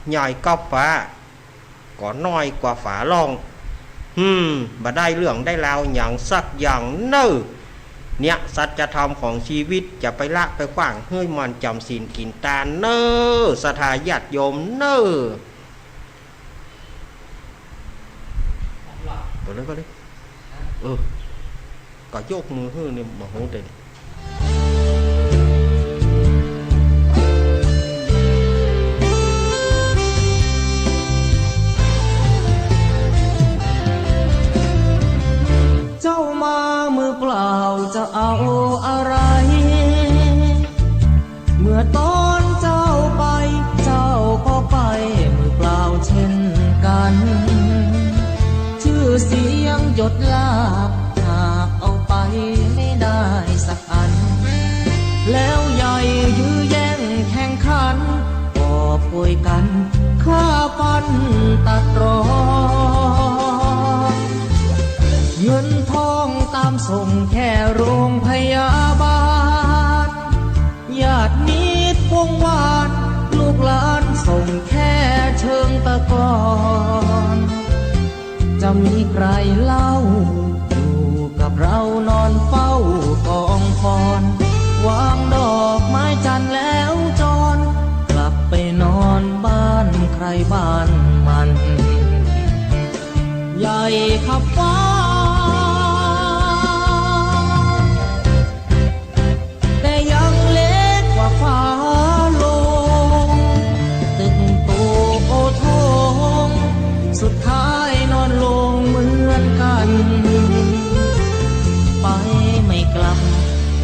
ใหญ่กับฟ้าก็น้อยกว่าฝาลองบ่ได้เรื่องได้ราวอย่างสักอย่างเนอะเนี่ยสัจธรรมของชีวิตจะไปละไปขว้างเฮ้ยมันจำศีลกินตาเนอะศรัทธาญาติโยมเนอะก็เลยก็ยกมือเฮ้ยเนี่ยมาโหเด่นเจ้ามามือเปล่าจะเอาอะไรเมื่อตอนเจ้าไปเจ้าก็ไปมือเปล่าเช่นกันชื่อเสียงหยดลาบหากเอาไปไม่ได้สักอันแล้วใหญ่ยื้อแย่งแข่งขัน โกยกันฆ่าฟันตัดรอนเงินทองตามส่งแค่โรงพยาบาลญาติมิตรวงวานลูกหลานส่งแค่เชิงตะกอนจะมีใครเล่าอยู่กับเรานอนเฝ้ากองพรวางดอกไม้จันทร์แล้วจรกลับไปนอนบ้านใครบ้านมันใหญ่ขับฟ้าแต่ยังเล็กกว่าฟ้าลงตึกโตโอทงสุดท้ายนอนลงเหมือนกันไปไม่กลับ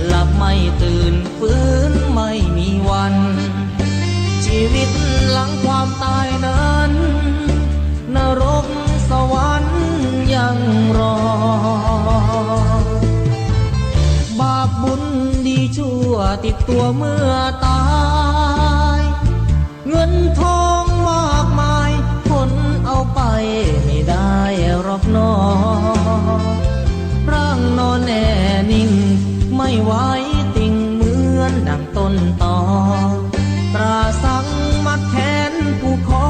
หลับไม่ตื่นฟื้นไม่มีวันชีวิตหลังความตายนั้นนรกสวรรค์ยังรอบาปบุญดีชั่วติดตัวเมื่อตายเงินทองมากมายคนเอาไปไม่ได้หรอกน้อร่างนอนแน่นิ่งไม่ไหวติ่งเหมือนดังต้นตอตราสังมัดแขนผู้คอ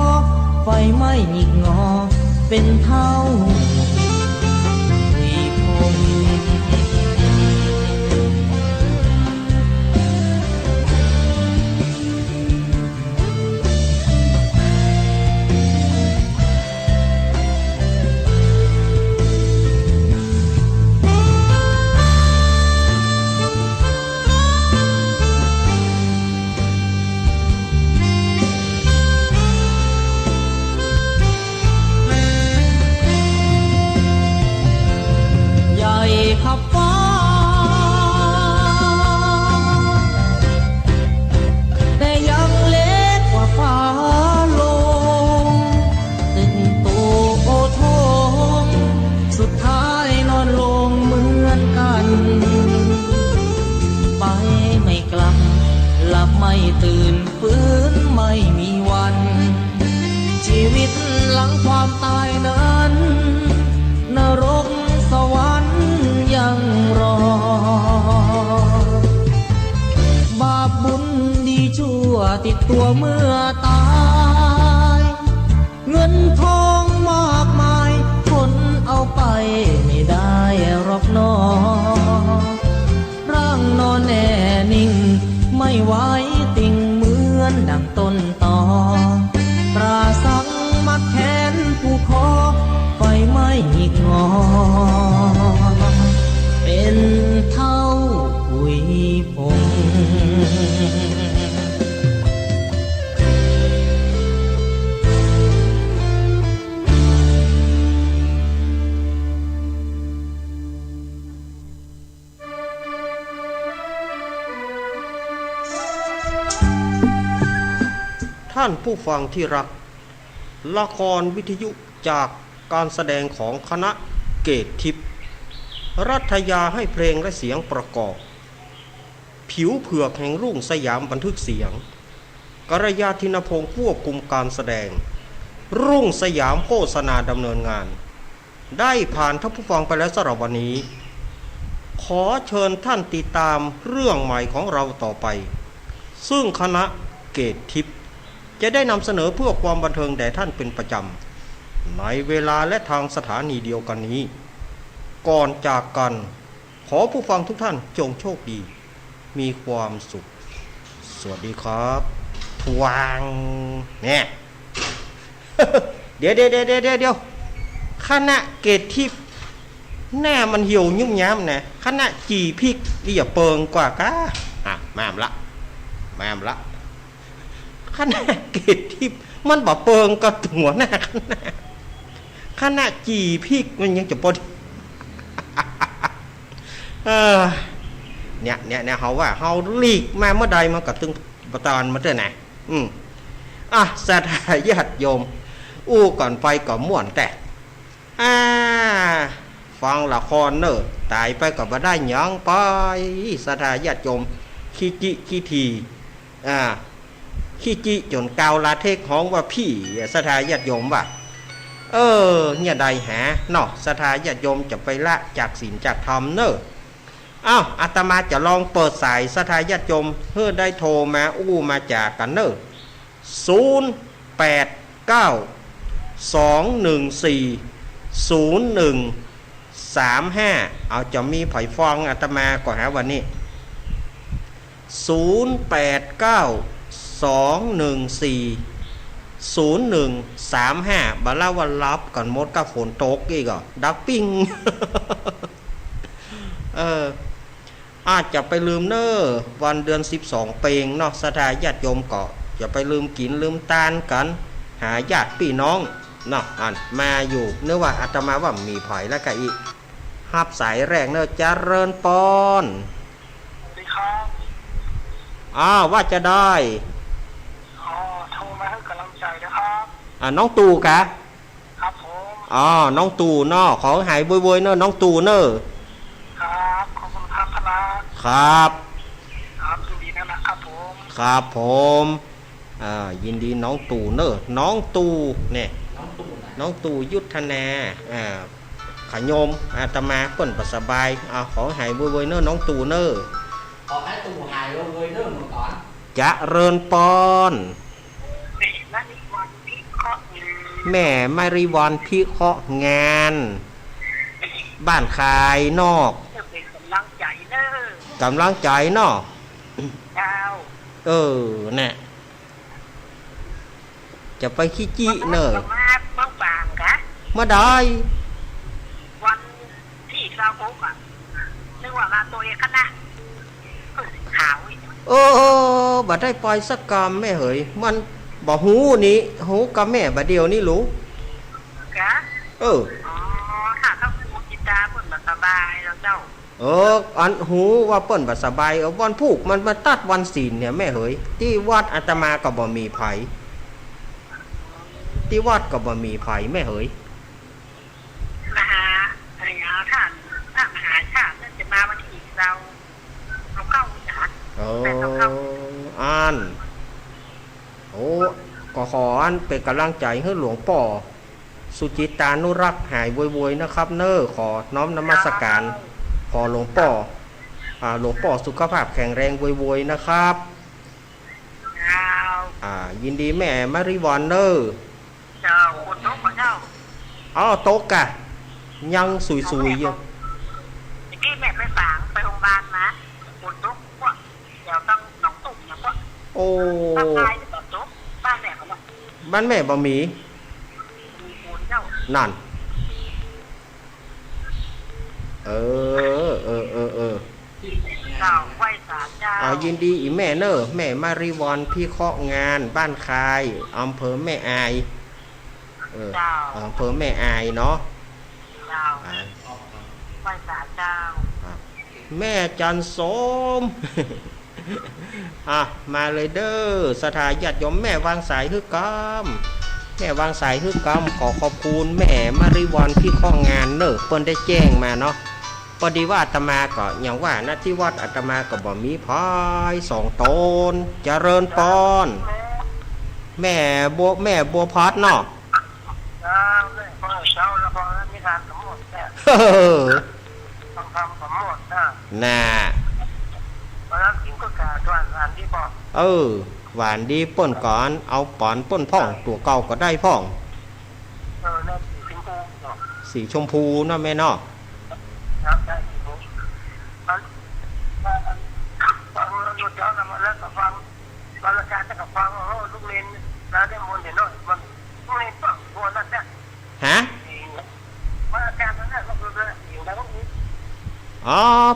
ไฟไม่หงิกงอเป็นเท่าที่คงขับฟ้าแต่ยังเล็กกว่าฟ้าลงตึกโตโอทงสุดท้ายนอนลงเหมือนกันไปไม่กลับหลับไม่ตื่นฟื้นไม่มีวันชีวิตหลังความตายนั้นนรกสวรรค์ยังรอบาปบุญดีชั่วติดตัวเมื่อตายเงินทองมากมายคนเอาไปไม่ได้หรอกน้อร่างนอนแน่นิ่งไม่ไหวติ่งเหมือนดังต้นตอตราสังมัดแขนผู้คอไฟไม่หงิกงอเป็นเท่าหุยพงท่านผู้ฟังที่รักละครวิทยุจากการแสดงของคณะเกตทิพย์รัฐยาให้เพลงและเสียงประกอบผิวเผือกแห่งรุ่งสยามบันทึกเสียงกรยาธินพงศ์ควบคุมการแสดงรุ่งสยามโฆษณาดำเนินงานได้ผ่านท่านผู้ฟังไปแล้วสำหรับวันนี้ขอเชิญท่านติดตามเรื่องใหม่ของเราต่อไปซึ่งคณะเกตทิพย์จะได้นำเสนอเพื่อความบันเทิงแด่ท่านเป็นประจำในเวลาและทางสถานีเดียวกันนี้ก่อนจากกันขอผู้ฟังทุกท่านจงโชคดีมีความสุขสวัสดีครับทวางเนี่ย เดี๋ยวคณะเกตทิพย์แน่มันเหี่ยวยุ่มย้ำนะคณะจีพริกนี่อย่าเปิงกว่ากะแม่มละคณะเกตทิพย์มันบ่เปิงกับหัวหน้าคณะจีพริกมันยังจะปนเนี่ยเขาว่าเขาลีกมาเมื่อใดมากับตึงประตานมาเท่าไหนศรัทธาญาติโยมอู้ก่อนไปก่อนม่วนแต่ฟังละครเนอะตายไปก็บ่ได้หยังไปศรัทธาญาติโยมขี้จิขี้ที ขี้จิจนกาวลาเทกฮ้องว่าพี่สถาญาติโยมว่ะเนี่ยใดหาเนาะสถาญาติโยมจะไปละจากศีลจากธรรมเนอะอ้าวอาตมาจะลองเปิดสายสถาญาติโยมเพื่อได้โทรมามาจากกันเนอะ089-214-0135เอาจะมีไผ่ฟองอาตมาก่อนหาวันนี้089-214-0135บาลาวันรับก่อนมดกับฝนตกอีกอ่ะดักปิ้ง อาจจะไปลืมเนอวันเดือน12เปงเนาะสถาญาติโยมก็อย่าไปลืมกินลืมตานกันหาญาติพี่น้องเนาะมาอยู่เนื่อว่าอาตมาว่ามีไผ่แล้วก็อีกฮับสายแรกเนอะเจริญปอนสวัสดีครับว่าจะได้โทรมาให้กำลังใจนะครับน้องตู่กะครับผมน้องตู่เนาะขอหายบวยๆเนอะน้องตู่เนอะครับขอบคุณครับพนะครับครับยินดีนะครับผมครับผมยินดีน้องตู่เนอะน้องตู่เนี่ยน้องตู่ยุทธนาขยมอาตมาเปิ้นประสบายขอหายบวยๆเนอะน้องตู่เนอะขอให้ตู่หายเลยเนอะหมดก่อนจะเริญปอนแม่มาริวันพิเคราะห์งานบ้านขายนอกกำลังใจเนอะกำลังใจเนาะน่ะจะไปขี้จี้เนอะมาบางกะมาได้วันที่26อ่ะนึกว่างานตัวเองคณะขาวบัดได้ปล่อยสักกรรมแม่เหยมันบ่หูนี่หูกับแม่บัดเดียวนี่รู้กะค่ะเขาหูจิตาเพิ่นบ่สบายแล้วเจ้าอันหูว่าเปิ้นบ่สบายวันผูกมันมาตัดวันศีลเนี่ยแม่เหยที่วัดอาตมาก็บ่มีไผที่วัดก็บ่มีไผแม่เหยมหาอะไรท่านมหาชาติจะมาวันที่เราเข้าจ้ะก็ขออันเป็นกำลังใจให้หลวงป่อสุจิตานุรักษ์หายบวยๆนะครับเนอขอน้อมนมัสการขอหลวงป่อสุขภาพแข็งแรงบวยๆนะครับยินดีแม่มาริวันเนอเจ้าคนโต๊ะมาเจ้าโต๊ะกะยังสุยๆอยู่ที่แม่ไปฝางไปโรงพยาบาลนะคนโต๊ะว่าเดี๋ยวต้องหนองตุ่มอย่างว่าบ้านนายจะโต๊ะบ้านแม่เขาบอกบ้านแม่บ่มีคนเจ้านั่นเจ้าไหว้ศาลเจ้ายินดีอีแม่เนอแม่มาริวันพี่เคาะงานบ้านคายอำเภอแม่อายอำเภอแม่อายเนาะไหว้ศาลเจ้าแม่จันสมมาเลยเด้อสถาญาติโยมแม่วางสายฮึกกำแม่วางสายฮึกกำขอขอบคุณแม่มาริวันพี่ข้องานเนอะเปิ้นได้แจ้งมาเนาะพอดีว่าอาตมาก็อย่างว่านะที่วัดอาตมาก็บ่มีพาย2 ตนเจริญปอนแม่บัวพัดเนาะต้องทำสมหมดน่ะแล้วกินก็กาดหวานดีป่ะหวานดีป่นก่อนเอาปอนป่นพ่องตัวเก่าก็ได้พ่องนั่นสีชมพูเนาะแม่เนาะได้สีชมพูฟังหยุดย้อนมาแล้วก็ฟังบรรยากาศกับฟังลูกเล่นแล้วได้มนเดี๋ยวหน่อยมันลูกเล่นฟังตัวนั่นเนี่ยบรรยากาศนั้นก็คืออยู่แล้วก็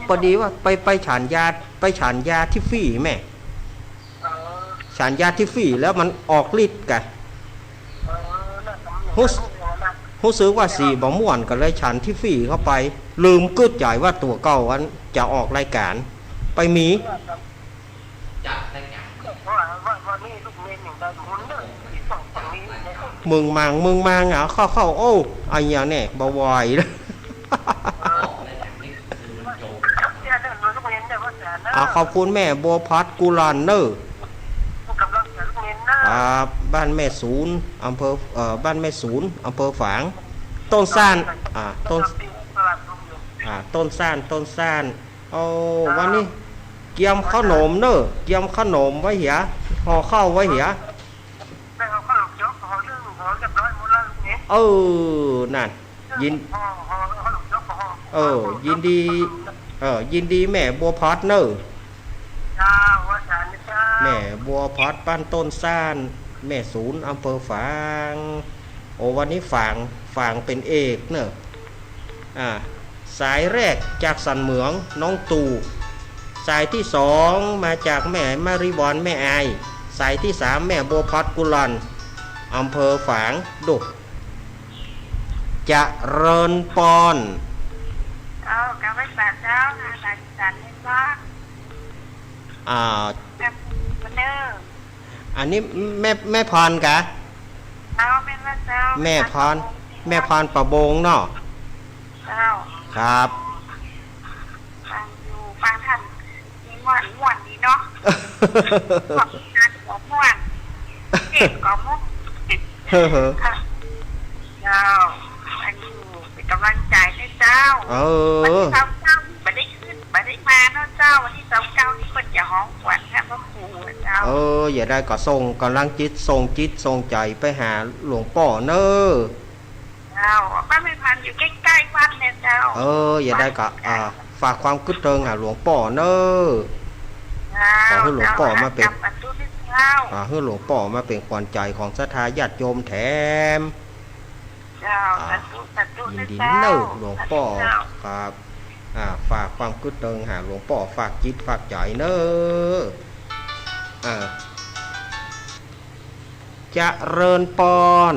พอดีว่าไปฉันยาที่ฟี่แม่ฉันยาที่ฟี่แล้วมันออกฤทธิ์กันรู้สึกว่าสีบ่ม่วนก็เลยฉันที่ฟี่เข้าไปลืมกึดใจว่าตัวเก่าวันจะออกรายการไปมีจัดรายการว่านี่ลูกเมนอย่างใดมุนเลยฝั่งนี้มึงมังเข้าไอ้อย่างเนี่ยบ่ไหวแล้วขอบคุณแม่บัวพัดกุลานเนอร์ บ้านแม่ศูนย์อำเภอบ้านแม่ศูนย์อำเภอฝางต้นซ่านต้นต้นซ่านเอาวันนี้เกียมขนมเนอะเกียมขนมไว้เหียห่อข้าวไว้เหียนั่นยินยินดียินดีแม่บัวพอดเนอะแม่บัวพอดบ้านต้นซ่านแม่ศูนย์อำเภอฝางโอ้วันนี้ฝางเป็นเอกเนอะสายแรกจากสันเหมืองน้องตู่สายที่สองมาจากแม่มาริบอนแม่อายสายที่สามแม่บัวพอดกุลันอำเภอฝางดุจะเริญปอนกับไม่ปากเจ้านะแต่จันนี่บ้างแบบมันเนออันนี้แม่พรกะแม่พรประบงเนาะครับฟังอยู่ฟังท่านมีม่วนดีเนาะบอกงานของม่วนเด็กของม่วนเจ้าอันนี้เป็นกำลังใจให้เจ้าวันที่เจ้าไม่ได้ขึ้นไม่ได้มาเนาะเจ้าวันที่เจ้านี่คนจะห้องขวัญแค่พระครูเจ้าอย่าได้ก็ส่งกำลังจิตส่งใจไปหาหลวงพ่อเนอะเจ้าบ้านไม่พันอยู่ใกล้ๆวัดเนี่ยเจ้าอย่าได้ก็ฝากความคิดเติงหาหลวงพ่อเนอะขอให้หลวงพ่อมาเป็นให้หลวงพ่อมาเป็นขวัญใจของศรัทธาญาติโยมแถมยินดีเนอะหลวงพ่อครับฝากความคิดเติงหาหลวงพ่อฝากจิตฝากใจเนอะจะเริญปอน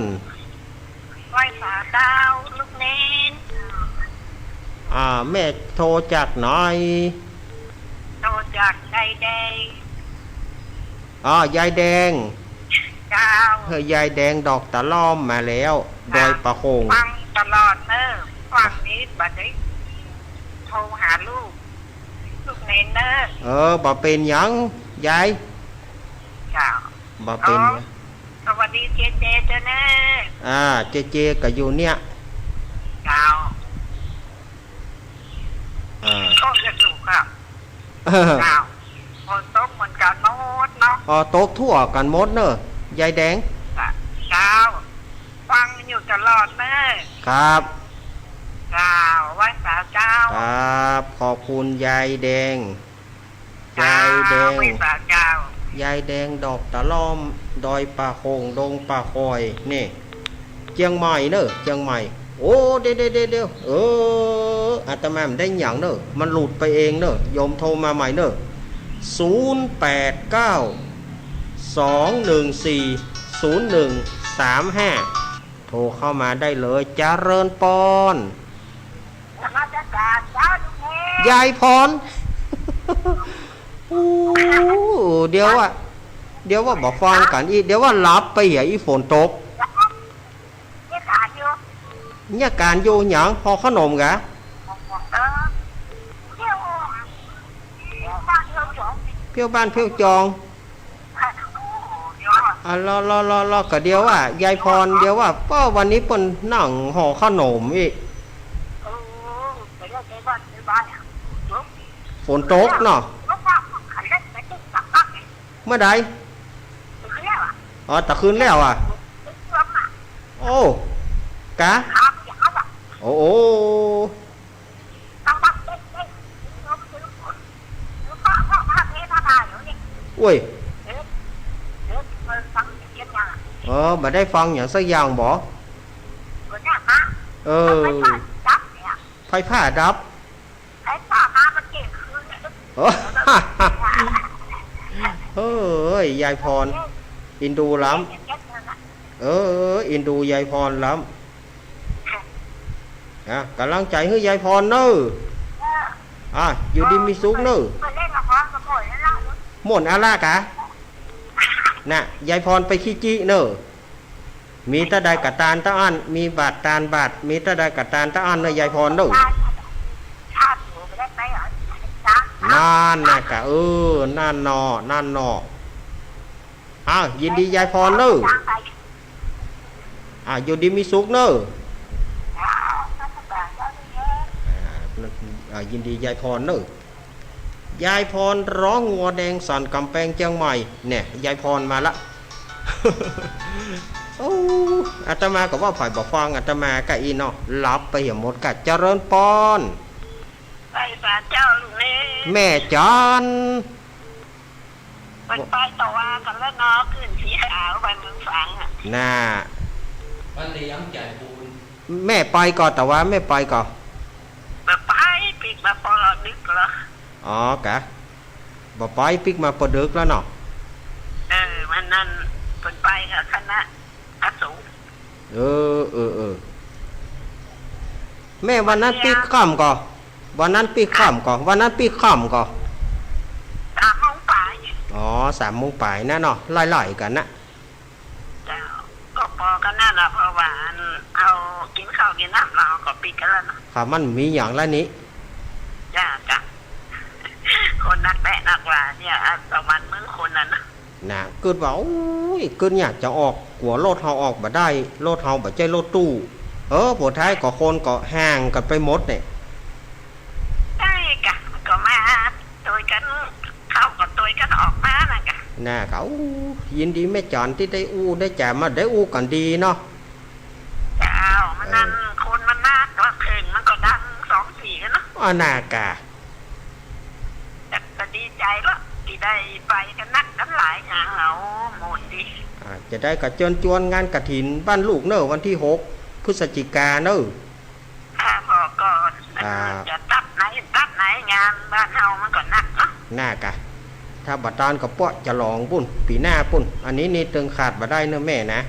ไหว้ฝ่าดาวลูกเน้นแม่โทรจากหน่อยโทรจากยายแดงยายแดงเจ้ายายแดงดอกตะล้อมมาแล้วโดยประคงฟังตลอดเนอะฟังนี้บัดนี้โทรหาลูกเน้นเนอะบ่เป็นยังยายบ่เป็นสวัสดีเจเจ้าเนอะเจก็อยู่เนี่ยเจ้าก็จะถูกครับเจ้าพอโต๊ะเหมือนกันหมดเนาะโต๊ะทั่วกันหมดเนอะยายแดงเจ้าฟังอยู่ตลอดเนอะครับเจ้าไหว้สาวเจ้าครับขอบคุณยายแดงยายแดงไหว้สาวเจ้ายายแดงดอกตะล้อมดอยป่าโคงดงป่าคอยนี่เชียงใหม่เนอะเชียงใหม่โอ้เดี๋ยวอาตมาได้หยังเนอะมันหลุดไปเองเนอะโยมโทรมาใหม่เนอะ0892140135โทรเข้ามาได้เลยเจริญปอนยายพรเดี๋ยวว่าบอกฟังกันอีเดี๋ยวว่ารับไปอย่าอีฝนตกเนี่ยการอยู่หยังพอขนมกะเพี้ยวบ้านเพี้ยวจองรอก็เดียวว่ายายพรเดียวว่าป้อวันนี้เปิ้นนั่งห่อขนมอีกฝนตกเนาะเมื่อใดแต่คืนแล้วโอ้กะโอ้อุ้ยมาได้ฟังอย่างสักอย่างบ่ไฟผ้าดับยายพรอินดูล้ำอินดูยายพรล้ำกำลังใจให้ยายพรเนอะอยู่ดีมีสุขเนอะหม่นอะไรกะน่ะยายพรไปขี้จี้เนอะมีตาใดกะตาลตาอันมีบาทตาลบาทมีตาใดกะตาลตาอันเนอะยายพรเนอะนั่นนะกะนั่นนอ อ้าวยินดียายพรเนอะอยู่ดีมีสุขเนอะยินดียายพรเนอะยายพรร้องงัวแดงสันกำแพงเชียงใหม่เนี่ยยายพรมาละ โอ้อาตมาก็ว่าฝ่ายบอกฟังอาตมากะอีเนาะหลับไปเหี่ยหมดกะเจริญปอน ไปศาลเจ้าลูกนี่ แม่จัน มันไปต่อว่ากันแล้วเนาะขึ้นสีขาวไปเมืองฝังอ่ะ น่า มันเลี้ยงใจปูน แม่ไปก่อนแต่ว่าไม่ไปก่อน มาไปปีกมาพอดึกเหรอ อ๋อกะบ่ไปปิกมาปดึกแล้วเนาะ มันนั่นเป็นไปกับคณะอสูร เออแม่วันนั้นปิกค่ำก่อนวันนั้นปิกค่ำก่อนวันนั้นปิกค่ำก่อน 3 โมงไป อ๋อ3 โมงไปนะเนาะไล่ๆกันนะ เจ้าก็พอกันนั่นแหละเพราะว่าเอากินข้าวกินน้ำเราก็ปีกกันแล้วเนาะ ค่ะมันมีอย่างละนี้ จ้าคนนักแบะนักว่าเนี่ยประมาณมื้อคนนั้นนะ น่ะเกิดว่าโอ้ยเกิดอยากจะออกกลัวรถเฮาออกบ่ได้รถเฮาบ่ใช่รถตู้ผลท้ายก็คนก็ห่างกันไปหมดเนี่ย ใช่กะก็มาโดยกันเข้าก็โดยกันออกมานะกะ น่ะเขายินดีแม่จอนที่ได้อู้ได้จ่ามาได้อู้กันดีเนาะ เจ้ามันนั่นคนมันมากแล้วเพลงมันก็ดัง2-4กันเนาะ น่ากะ แต่ก็ดีใจแล้วที่ได้ไปกันนักกันหลายงานเราหมดดี จะได้กระเจิญจวนงานกฐินบ้านลูกเนอะวันที่6 พฤศจิกาเนอะ ถ้าบอกก่อนจะตับไหนงานบ้านเฮามันก็หนักเนาะ น่ากะถ้าบัดตานก็เปาะจะลองปุ่นปีหน้าปุ่นอันนี้นี่ตึงขาดบ่ได้เนอะแม่นะ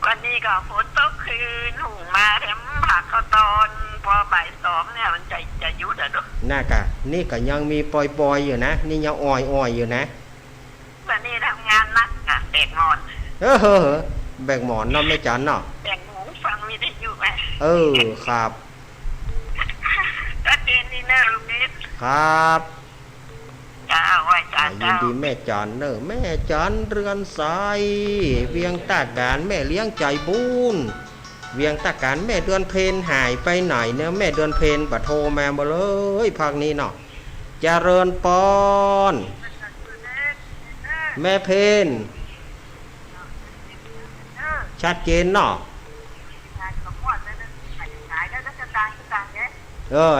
วันนี้ก็ฝนตกคืนหูมาแถมผักข้าวตอนพอบ่าย2เนี่ยมันจะยุดอ่ะเนาะ น่ากะนี่ก็ยังมีปล่อยๆอยู่นะนี่ยังอ่อยๆอยู่นะ วันนี้ทำงานหนักอ่ะแบกหมอน แบกหมอนเนาะแม่จันเนาะ แบกหมูฟังวิทยุไหม ครับ ก็เจนนี่เนอะลุงนิด ครับ จ้าไว้จ้า ยิน เจ้า ดีแม่จันเนอะแม่จันเรือนใสเวียงตาการแม่เลี้ยงใจบุญเวียงตาการแม่เดือนเพนหายไปไหนเนอะแม่เดือนเพนปะโทรมาบ่เลยภาคนี้เนาะเจริญปอนแม่เพนชัดเจนเนาะ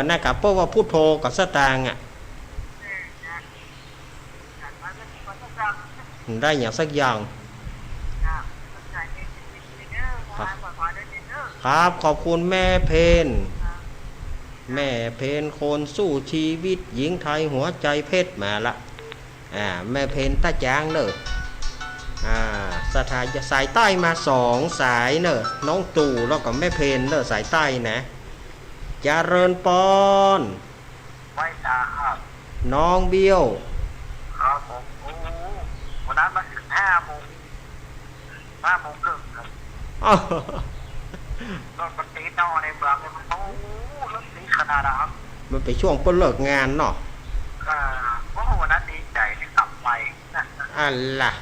น่ากับเพราะว่าพูดโทรกับสตางค์ได้อย่างสักอย่างครับขอบคุณแม่เพนแม่เพนคนสู้ชีวิตหญิงไทยหัวใจเพชรมาละแม่เพนตาจางเนอะสถานสายใต้มา2 สายเนอะน้องตู่แล้วก็แม่เพนเนอะสายใต้นะเจริญปอน ไว้จ้าครับ น้องเบี้ยว ครับผมโอ้วันนั้นมาถึง5 โมงครึ่งครับรถมันตีนอในเมืองเลยมันรถตีขนาดนั้น มันไปช่วงเพิ่นเลิกงานเนาะ เพราะวันนั้นดีใจที่กลับไปนะ อันล่ะ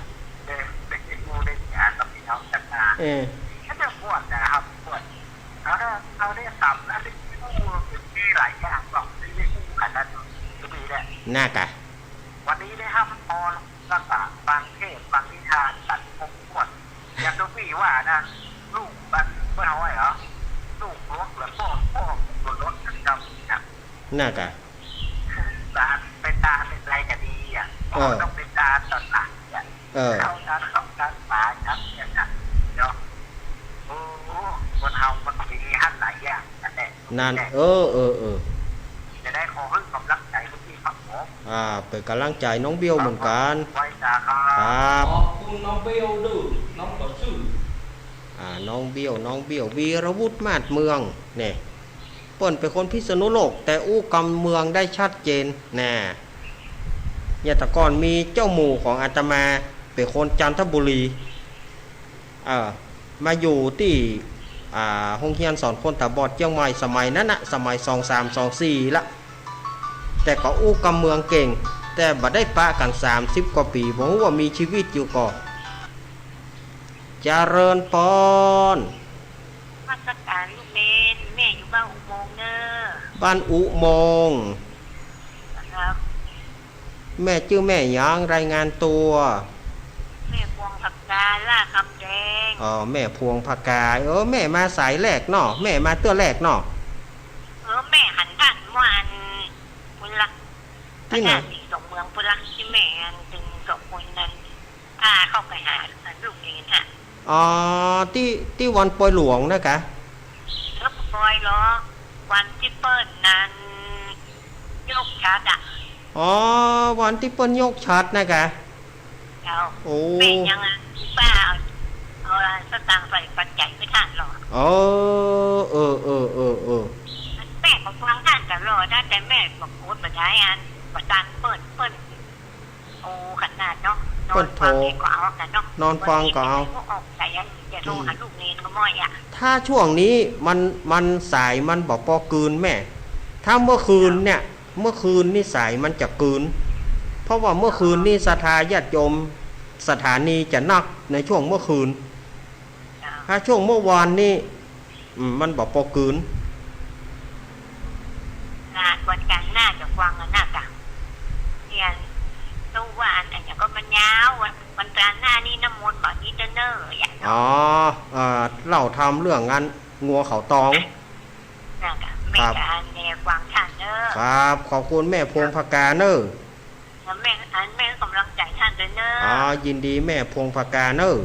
ได้กินงูได้งานกับพี่น้องจัดงานก็จะปวดนะครับปวดแล้วเราได้สับแล้วได้งูมีหลายอย่างหรอกที่ได้งูขนาดนั้นก็มีแหละ น่ากะ วันนี้ได้ห้ามพอรักษาบางเทพบางนิทานตัดผมปวดอย่างทุกพี่ว่านะลูกมันเมื่อไหร่เหรอลูกรถหรือพ่อรถจำนะ น่ากะ ตาเป็นตาเป็นอะไรก็ดีอ่ะต้องเป็นตาตอนหลังเนี่ยเข้าตาเข้าตาตาครับเนี่ยนะเนาะโอ้คนเฮามันมีหันหลายอย่างนั่นแหละ จะได้ขอให้กำลังใจทุกที่ครับผมเป็นกำลังใจน้องเบี้ยวเหมือนกันไว้จ้าครั ครับ ขอบคุณน้องเบลดื้อน้องก็ซื่อ น้องเบี้ยววีรวุฒิมาศเมืองเนี่ยเปิ้นเป็นคนพิษณุโลกแต่อู้กำเมืองได้ชัดเจนน่ะเนี่ยแต่ก่อนมีเจ้าหมู่ของอาตมาเป็นคนจันทบุรีมาอยู่ที่โรงเรียนสอนคนตาบอดเชียงใหม่สมัยนั้นนะสมัย2324ละแต่ก็อู้กำเมืองเก่ง แต่บัดได้ปะกัน30 กว่าปีผมว่ามีชีวิตอยู่ก่อนเจริญปอน มาสักการลูกเนนแม่อยู่บ้านอุโมงค์เนอะ บ้านอุโมงค์ นะครับ แม่ชื่อแม่หยังรายงานตัว แม่พวงผักกาล่าคำแดง อ๋อแม่พวงผักกาดแม่มาสายแรกเนาะแม่มาเตื้อแรกเนาะ แม่หันผ่านวันพุละ ที่ไหน สีสองเมืองพุละที่แม่ถึงสองคนนั้นพาเข้าไปหาลูกเนนฮะ อ๋อที่วันปอยหลวงนะกะ แล้วปอยล้อวันที่เปิ้ลนั้นยกชาดะ อ๋อวันที่เปิ้นยกชัดนะกะ เอา โอ้ แม่ยังป้าเอาสตางค์ใส่ปัจจัยไม่ทันหรอก เออ แม่บอกฟังท่านแต่รอได้แต่แม่บอกโคตรมาใช้อันประจานเปิ้ลโอ้ขนาดเนาะนอนฟังก็เอากันเนาะออกแต่ยังจะโทรหาลูกเนนก็ม่อยอ่ะ ถ้าช่วงนี้มันสายมันบอกปอกืนแม่ ถ้าเมื่อคืนเนี่ยเมื่อคืนนี่สายมันจะกืนเพราะว่าเมื่อคืนนี่ศรัทธาญาติโยมสถานีจะนักในช่วงเมื่อคืนถ้าช่วงเมื่อวานนี่มันบอกปอกืน งานวันกลางหน้าจะฟังกันหน้ากะเรียนตู้ว่าอันไหนก็มันยาววันกลางหน้านี่น้ำมนต์แบบนี้เนอร์อย่าง อ๋อเล่าทำเรื่องงานงัวเขาตอง น่ากะแม่จะอันแนวฟังท่านเนอร์ ครับขอบคุณแม่พวงผักกาเนอร์ แล้วแม่กำลังใจท่านด้วยเนอร์ อ๋อยินดีแม่พวงผักกาเนอร์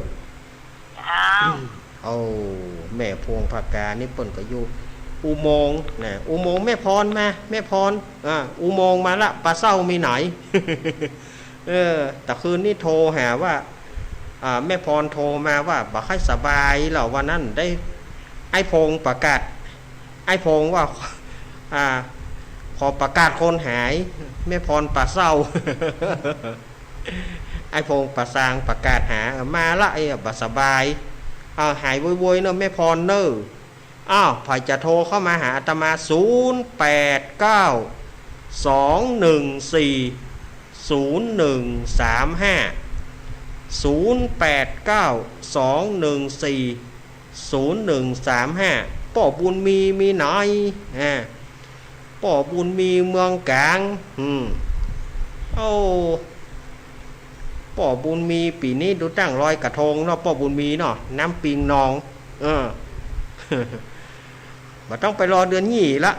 เอา แม่พวงผักกานี่เปิ่นก็อยู่อุโมงค์นะอุโมงค์แม่พรมาแม่พรอุโมงค์มาละปลาเศร้ามีไหน แต่คืนนี้โทรหาว่าแม่พรโทรมาว่าบ่ค่อยสบายเหรอวันนั้นได้ไอ้พงประกาศไอ้พงว่าขอประกาศคนหายแม่พรปลาเศร้า ไอ้พงปลาซางประกาศหามาละไอ้บ่สบายหายวุยๆเนอะแม่พรเนอะใครจะโทรเข้ามาหาอาตมา0892140135ป่อบุญมีหน่อยป่อบุญมีเมืองกลางป่อบุญมีปีนี้ดูตั้งรอยกระทงเนาะป่อบุญมีเนาะน้ำปิงนองบ่ต้องไปรอเดือนยี่ละ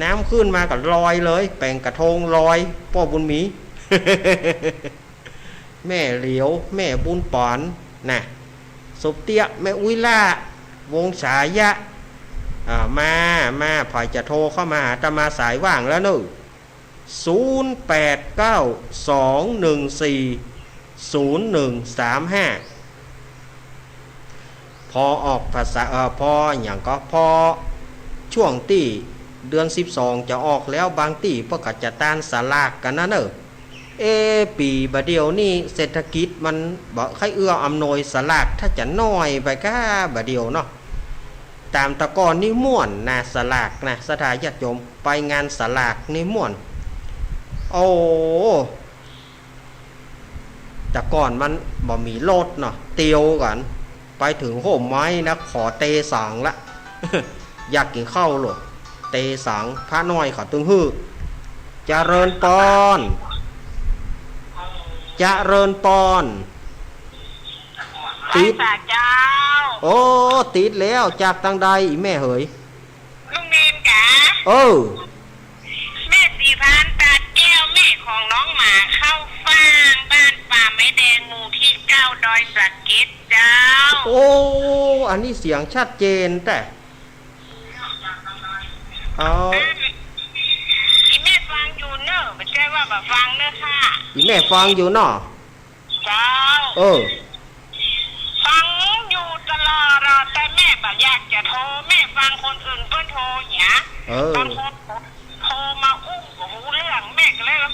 น้ำขึ้นมาก็ลอยเลยแป่งกระทงลอยป่อบุญมี แม่เหลียวแม่บุญปอนน่ะสุบเตี้ยแม่อุ้ยล่าวงสายะมาพายจะโทรเข้ามาหาอาตมาสายว่างแล้วเนอะ0892140135พอออกภาษาพออย่างก็พอช่วงที่เดือน12จะออกแล้วบางที่พวกก็จะต้านสลากกันนะเนอะปีบะเดียวนี่เศรษฐกิจมันบ่ค่อยเอื้ออำนวยสลากถ้าจะน้อยไปก็บะเดียวเนาะตามตะกอนนี่ม่วนนะสลากนะสถาญาติโยมไปงานสลากนี่ม่วนตะกอนมันบ่มีรถเนาะเตียวกันไปถึงโหมไม้นะขอเตสังละ อยากกินข้าวหรอเตสังพระน้อยขอตึงฮือเจริญปอนเจริญปอนติดเจ้า โอ้ติดแล้วจากทางใดอีแม่เหย ลุงเนนกะ แม่สีพานตาแก้วแม่ของน้องหมาเข้าฟางบ้านป่าไม้แดงหมู่ที่9ดอยสะเก็ดเจ้า อันนี้เสียงชัดเจนแต่อีแม่ฟังอยู่เนอะไม่ใช่ว่าแบบฟังเนอะค่ะ อีแม่ฟังอยู่เนาะ เจ้า ฟังอยู่ตลอดแต่แม่แบบอยากจะโทรแม่ฟังคนอื่นเพื่อนโทรเนี่ยบางคนโทรมาอุ้มกับหูเรื่องแม่ก็เลยว่า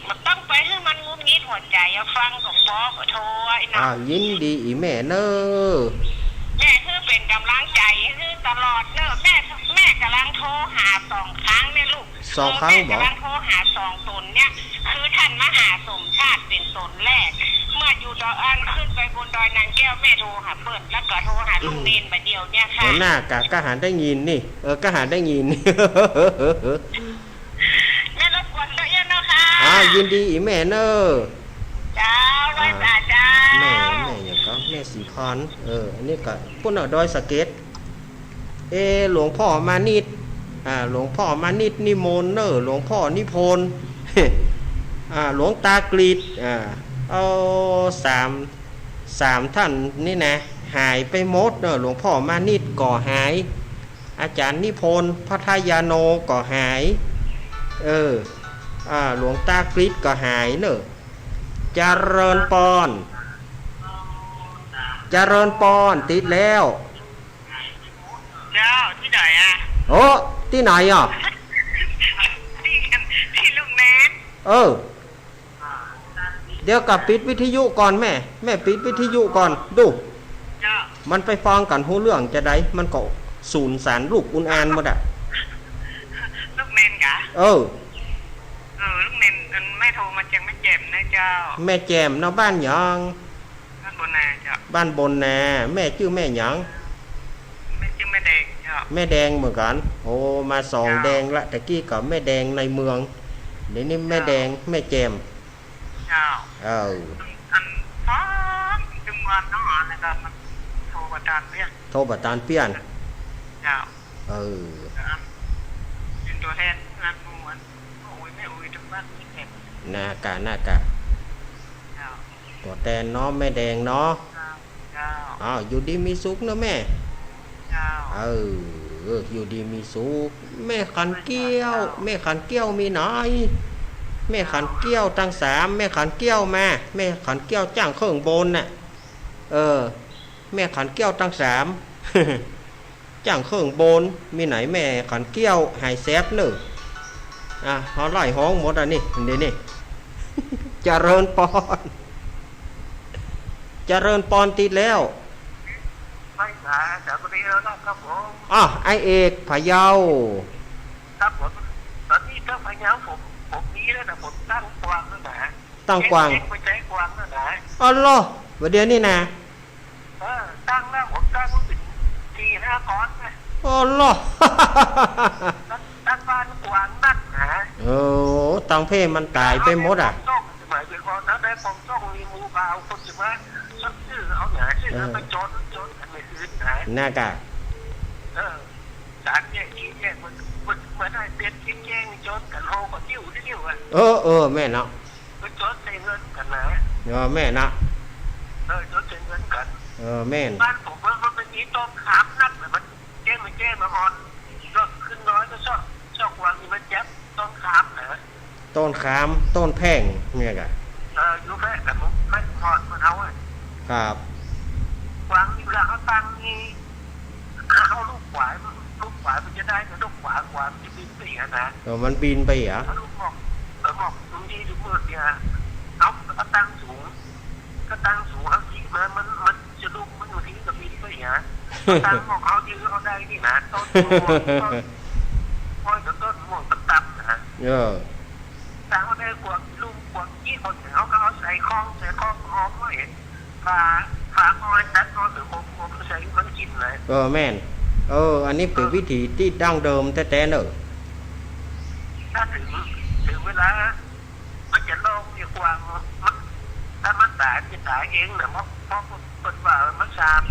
มันต้องไปให้มันงุนงิดหัวใจฟังกับพ่อก็โทรไอ้น้องยินดีอีแม่เนอะ แม่คือเป็นกำลังใจคือตลอดเนอะแม่ กำลังโทรหา2 ครั้งเนี่ยลูก 2 ครั้งบอก แม่กำลังโทรหา2 ตนเนี่ยคือท่านมหาสมชาติเป็นตนแรก เมื่ออยู่ดอยอันขึ้นไปบนดอยนางแก้วแม่โทรหาเปิดแล้วก็โทรหาลุงเนนมาเดียวเนี่ยค่ะ หน้ากะกะหารได้ยินนี่กะหารได้ยิน แม่รบกวนด้วยเนาะค่ะ ยินดีอีแม่เนอะ เจ้าไว้จ้าเจ้า แม่อย่างก็แม่สีคอนอันนี้ก็พวกเราดอยสะเก็ดหลวงพ่อมานิดหลวงพ่อมานิดนิมนต์เนอะหลวงพ่อนิพนธ์ หลวงตากรีดเอาสามท่านนี่นะหายไปหมดเนอะหลวงพ่อมานิดก่อหาย อาจารย์นิพนธ์พัทยาโนก่อหายหลวงตากรีดก่อหายเนอะเจริญปอนติดแล้ว เจ้าที่ไหนอ่ะ โอ้ที่ไหนอ่ะ ที่ลุงเนน เดี๋ยวกับปิดวิทยุก่อนแม่ปิดวิทยุก่อนดู เจ้า มันไปฟังกันหูเรื่องจะได้มันก็สูญสารลูกอุนอานหมดอ่ะ ลุงเนนกะลุงเนนไม่โทรมาจังไม่เจ็บนะเจ้า แม่แจมเนาะบ้านหยัง บ้านบนนาเจ้า บ้านบนนาแม่ชื่อแม่หยัง ไม่ชื่อแม่แดงเจ้า แม่แดงเหมือนกันโอ้มาสองแดงละตะกี้กับแม่แดงในเมืองเดี๋ยวนี้แม่แดงแม่แจม เจ้า อันฟ้าจุงวันน้องอ่านนะครับมันโทรประจานเรียก โทรบัตรเปี้ยน เจ้า เป็นตัวแทนงานมวนโอ้ยไม่โอ้ยทุกบ้านไม่เจ็บ หน้ากะ เจ้า ตัวแตนเนาะแม่แดงเนาะ เจ้า อยู่ดีมีสุขเนาะแม่ เจ้า อยู่ดีมีสุขแม่ขันเกี้ยวมีไหนแม่ขันเกี้ยวตั้ง3แม่ขันเกี้ยวมาแม่ขันเกี้ยวจ้างเครื่องบนน่ะแม่ขันเกี้ยวตั้ง3 จ้างเครื่องบนมีไหนแม่ขันเกี้ยวหายแซบเนอะเขาไล่ห้องหมดนี่เดี๋ยวนี้ เจริญปอนติดแล้ว ไม่หาแต่พอดีแล้วนะครับผม ไอเอกพะเยา ครับผมตอนนี้ก็พยายามผมนี้แล้วนะผมตั้งกวางแล้วนะ ตั้งกวาง ไปใช้กวางแล้วนะ เหรอวันเดียวนี่นะ ตั้งแล้วผมตั้งถึง4-5 ก้อนนะ เหรอ ตั้งบ้านกวางนักนะ ตังเพ่มันตายไปหมดอ่ะ หมายถึงว่าถ้าได้ผมต้องมีมูบาวคนจะมาชื่อเอาหนาชื่อไปจนกันไม่คืนนะ น่ากะ สารแยกขี้แยกมันเหมือนไอ้เป็ดขี้แยงจนกันโหก็จิ้วอ่ะ แม่เนาะ มันจนใช้เงินกันนะ แม่นะ จนใช้เงินกัน แม่น บ้านผมมันเป็นนี้ต้นขามนักเลยมันแก้มาอ่อนก็ขึ้นน้อยก็ชอบวางนี่มันแจ๊บต้นขามนะ ต้นขามต้นแพงเนี่ยกะ อยู่แค่แต่ผมไม่พอดมันเอาอ่ะ ครับ วางอยู่แล้วเขาตั้งนี่เขาลูกขวายมันจะได้แต่ลูกขวามันจะบินไปนะ มันบินไปเหรอ เขาลูกบอกตรงนี้ดูมืดเนี่ยเอาตั้งสูงเอาทีมันจะลูกมันอยู่ที่กับบินไปนะตั้งของเขายื้อเขาได้นี่นะต้นม่วงตับนะตั้งเขาได้กวางลูกกวางยี่คนเขาก็เอาใส่คล้องหอมไว้ฝาคอยตัดนอนหรือผมใส่มันกินเลย แม่นอันนี้เป็นวิธีที่ดั้งเดิมแท้ๆเนอะ ถ้าถึงเวลามันจะลงเนี่ยกวางมันถ้ามันตายจะตายเองนะเพราะคนว่ามันชาบ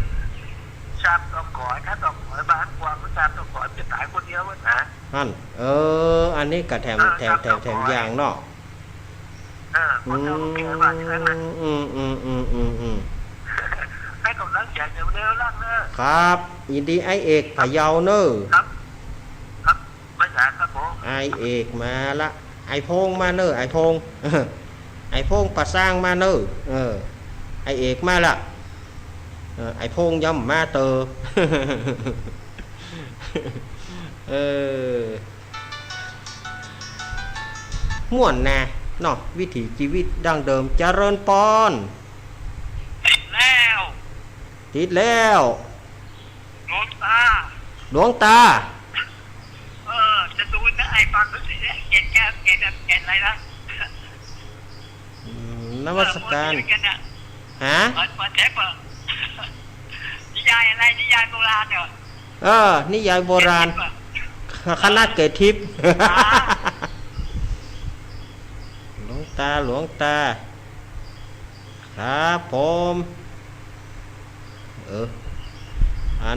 ดอกก่อยถ้าดอกก่อยบ้านกวางมันชาบดอกก่อยจะตายคนเดียวนะ อันนี้ก็แถมอย่างเนาะ คนเดียวแก่บ้านนั้นนะให้กำลังใจเดี๋ยวเร็วล่างเนอะ ครับยินดีไอเอกพะเยาเนอะ ครับไม่ใช่ครับผม ไอเอกมาละไอพงมาเนอะไอพง ไอพงประสร้างมาเนอะไอเอกมาละไอพงย่ำมาเตอ ม่วนนะเนาะวิถีชีวิตดั้งเดิมเจริญปอน แล้ว ติดแล้ว หลวงตา หลวงตา ฟังรู้สึกเกณฑ์แก้เกณฑ์อะไรนะ นมัสการ ฮะ เปิดเทปนิยายอะไรนิยายโบราณเนี่ย นิยายโบราณคณะเกตทิพย์ หลวงตา ครับผม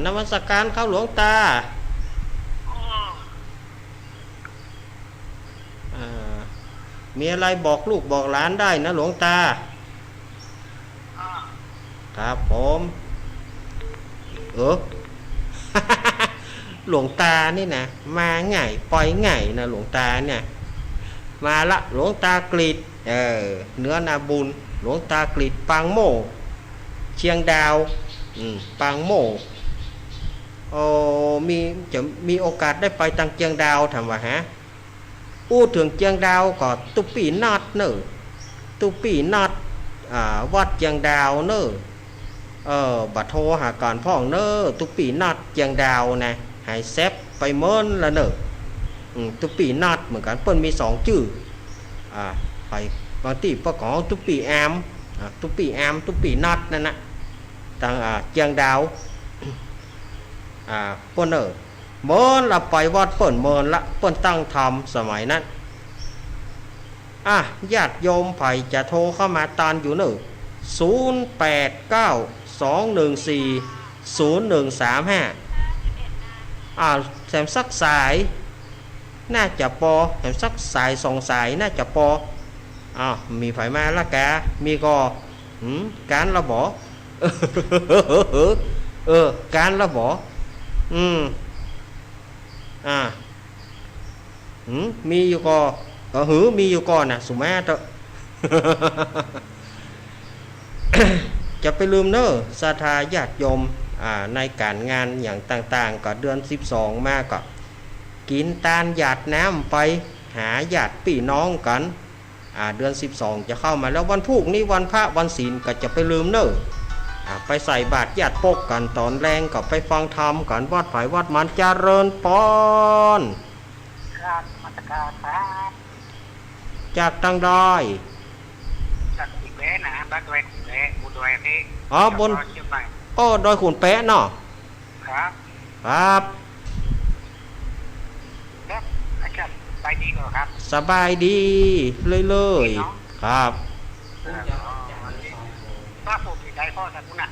นมัสการเข้าหลวงตามีอะไรบอกลูกบอกหลานได้นะหลวงตาครับผม หลวงตานี่นะมาง่ายปล่อยง่ายนะหลวงตาเนี่ยมาละหลวงตากรีดเนื้อนาบุญหลวงตากรีดปางโมเชียงดาวปางโมจะมีโอกาสได้ไปตังเชียงดาวทำวะฮะอู้ถึงเชียงดาวก็ตุปีนัดเนอะตุปีนัดวัดเชียงดาวเนอะบัดโทรหาก่อนพ่องเนอะตุปีนัดเชียงดาวนะหายแซบไปเมินละเนอะตุปีนัดเหมือนกันเปิ้นมี2ชื่อไปบางทีพวกของตุปีแอมตุปีนัดนั่นนะต่างเชียงดาวเปิ้นเมินละไปวัดเปิ้นเมินละเปิ้นตั้งธรรมสมัยนั้นญาติโยมไผ่จะโทรเข้ามาตานอยู่เนอะ0892140135แถมสักสายน่าจะปอแถมสักสาย2 สายน่าจะปอมีไผมาละกะมีก็การละบ่การละบ่มีอยู่ก็มีอยู่ก่อนนะสุมาเถอะ จะไปลืมเนอะศรัทธาญาติโยมในการงานอย่างต่างๆก็เดือน12มาก็กินตาลหยาดน้ำไปหาญาติพี่น้องกันเดือน12จะเข้ามาแล้ววันพุธนี้วันพระวันศีลก็จะไปลืมเนอะไปใส่บาตรญาติปกกันตอนแรงก็ไปฟังธรรมกันวัดไผ่วัดมันเจริญปอนครับมาตรการครับ จากทางใดจากขุนแปะนะบ้านดอยขุนแปะบุญดอยนี่บนดอยขุนแปะเนาะครับครับแล้วอาจารย์สบายดีเหรอครับสบายดีเลยครับฟ้าฝนได้พ่อท่านคุณน่ะ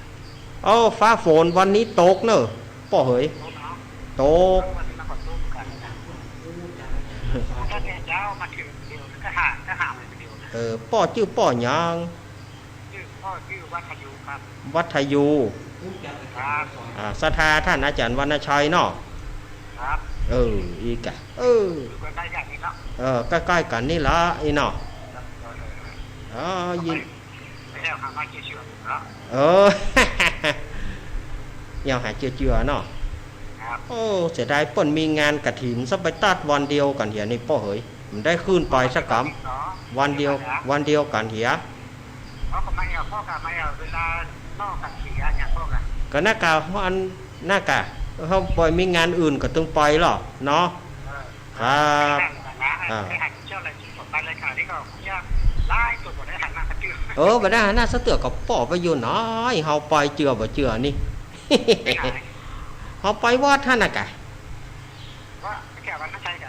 ฟ้าฝนวันนี้ตกเนอะป่อเหยตกถ้าเนี่ยเจ้ามาถึงเดียวก็หาไปเดียวป่อชื่อป่อยังชื่อพ่อชื่อวัฒยูครับวัฒยูครับศรัทธาท่านอาจารย์วรรณชัยเนาะครับอีกะใกล้ๆกันนี่เนาะใกล้ๆกันนี่ละอีเนาะยินไม่ได้หามาเชื่อเนาะยังหาเชื่อเนาะเสียดายเปิ้นมีงานกฐินสักไปตัดวันเดียวกันเหียนี่ป่อเหยมันได้ขึ้นไปสักกำวันเดียวกันเหียพ่อกับแม่พ่อกับแม่เวลานอกกันเสียอย่างพ่อกันก็น่ากะอันน่ากะเขาปล่อยมีงานอื่นก็ต้องไปหรอเนาะครับไปเลยค่ะนี่ก็จะไล่ตัวบทได้หันหน้าเจือบ่ได้หันหน้าสะเตือกับป่อไปอยู่น้อยเฮาไปเจือบ่เจือนี่เฮาไปวัดท่านน่ะกะว่าแก่วันนั้นใช่กะ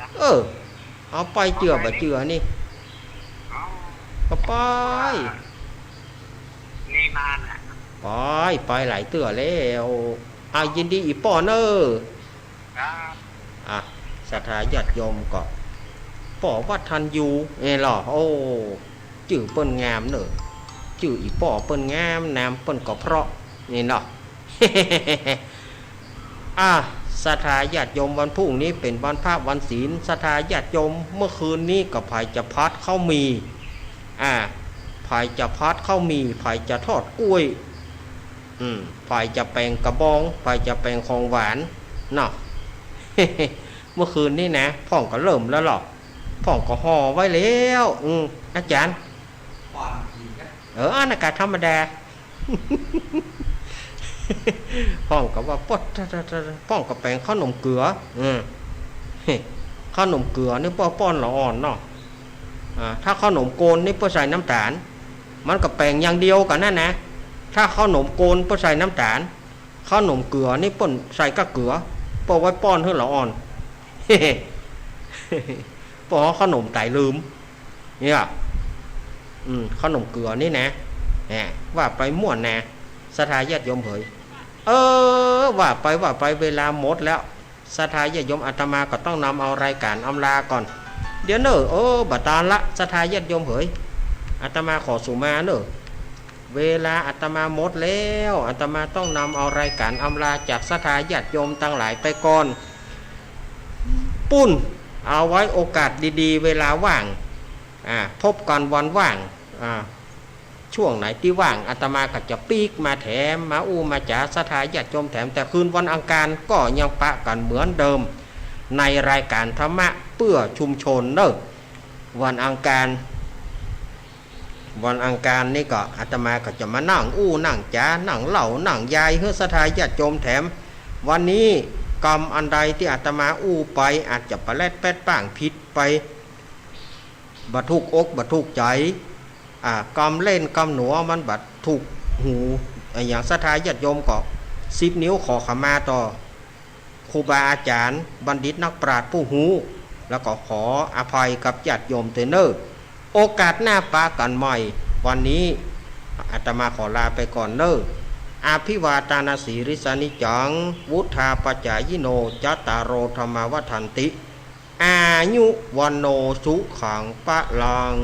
เฮาไปเจือบ่เจือนี่ก็ไปนี่มาน่ะไปหลายเตือแล้วยินดีอีป่อเนอศรัทธาญาติโยมก็ป่อวัดทันยูหรอจื่อเปิ้นงามเนอะจื่ออีป่อเปิ้นงามน้ำเปิ้นก็เพราะนี่เนาะ ศรัทธาญาติโยมวันพรุ่งนี้เป็นวันพระวันศีลศรัทธาญาติโยมเมื่อคืนนี้ก็ไผจะพัดข้าวมีไผจะพัดข้าวมีไผจะทอดกล้วยไผจะแปลงกระบองไผจะแปลงของหวานเนาะ เมื่อคืนนี้นะพ่องก็เริ่มแล้วหรอกพ่องก็ห่อไว้แล้วอาจารย์อากาศธรรมดา พ่องก็ว่าป้องก็แปลงขนมเกลือ ขนมเกลือนี่ป้อนละอ่อนเนาะถ้าขนมโกนนี่ใส่น้ำตาลมันก็แปลงอย่างเดียวกันนั่นนะถ้าขนมโกนใส่น้ำตาลขนมเกลือนี่ป่นใส่ก็เกลือไว้ป้อนให้ละอ่อน พอขนมไต่ลืมเนี่ยขนมเกลือนี่นะว่าไปม่วนนะสถาญาติโยมเผยว่าไปเวลาหมดแล้วสถาญาติโยมอาตมาก็ต้องนำเอารายการอำลาก่อนเดี๋ยวเนอะบัดตาละสถาญาติโยมเผยอาตมาขอสุมาเนอะเวลาอาตมาหมดแล้วอาตมาต้องนำเอารายการอำลาจากสถาญาติโยมทั้งหลายไปก่อนปุ้นเอาไว้โอกาสดีๆเวลาว่างพบกันวันว่างช่วงไหนที่ว่างอาตมาก็จะปีกมาแถมมามาจ๋าสถาญาติโยมแถมแต่คืนวันอังคารก็ยังปะกันเหมือนเดิมในรายการธรรมะเพื่อชุมชนเนอะวันอังคารนี่ก็อาตมาก็จะมานั่งนั่งจ๋านั่งเหล่านั่งยายเฮือสถาญาติโยมแถมวันนี้กรรมอันใดที่อาตมาไปอาจจะปะแลดแปดป่างผิดไปบัดทุกอกบัดทุกใจกรรมเล่นกรรมหนัวมันบัดถูกหูอย่างสถาญาติโยมก็10 นิ้วขอขมาต่อครูบาอาจารย์บัณฑิตนักปราชญ์ผู้หูแล้วก็ขออภัยกับญาติโยมเตเนอร์โอกาสหน้าปากันใหม่วันนี้อาตมาขอลาไปก่อนเนออาภิวาตานาสีริสานิจังวุธาปจายโนจัตตารโรธรรมวัฏันติอายุวันโนสุขังปะลัง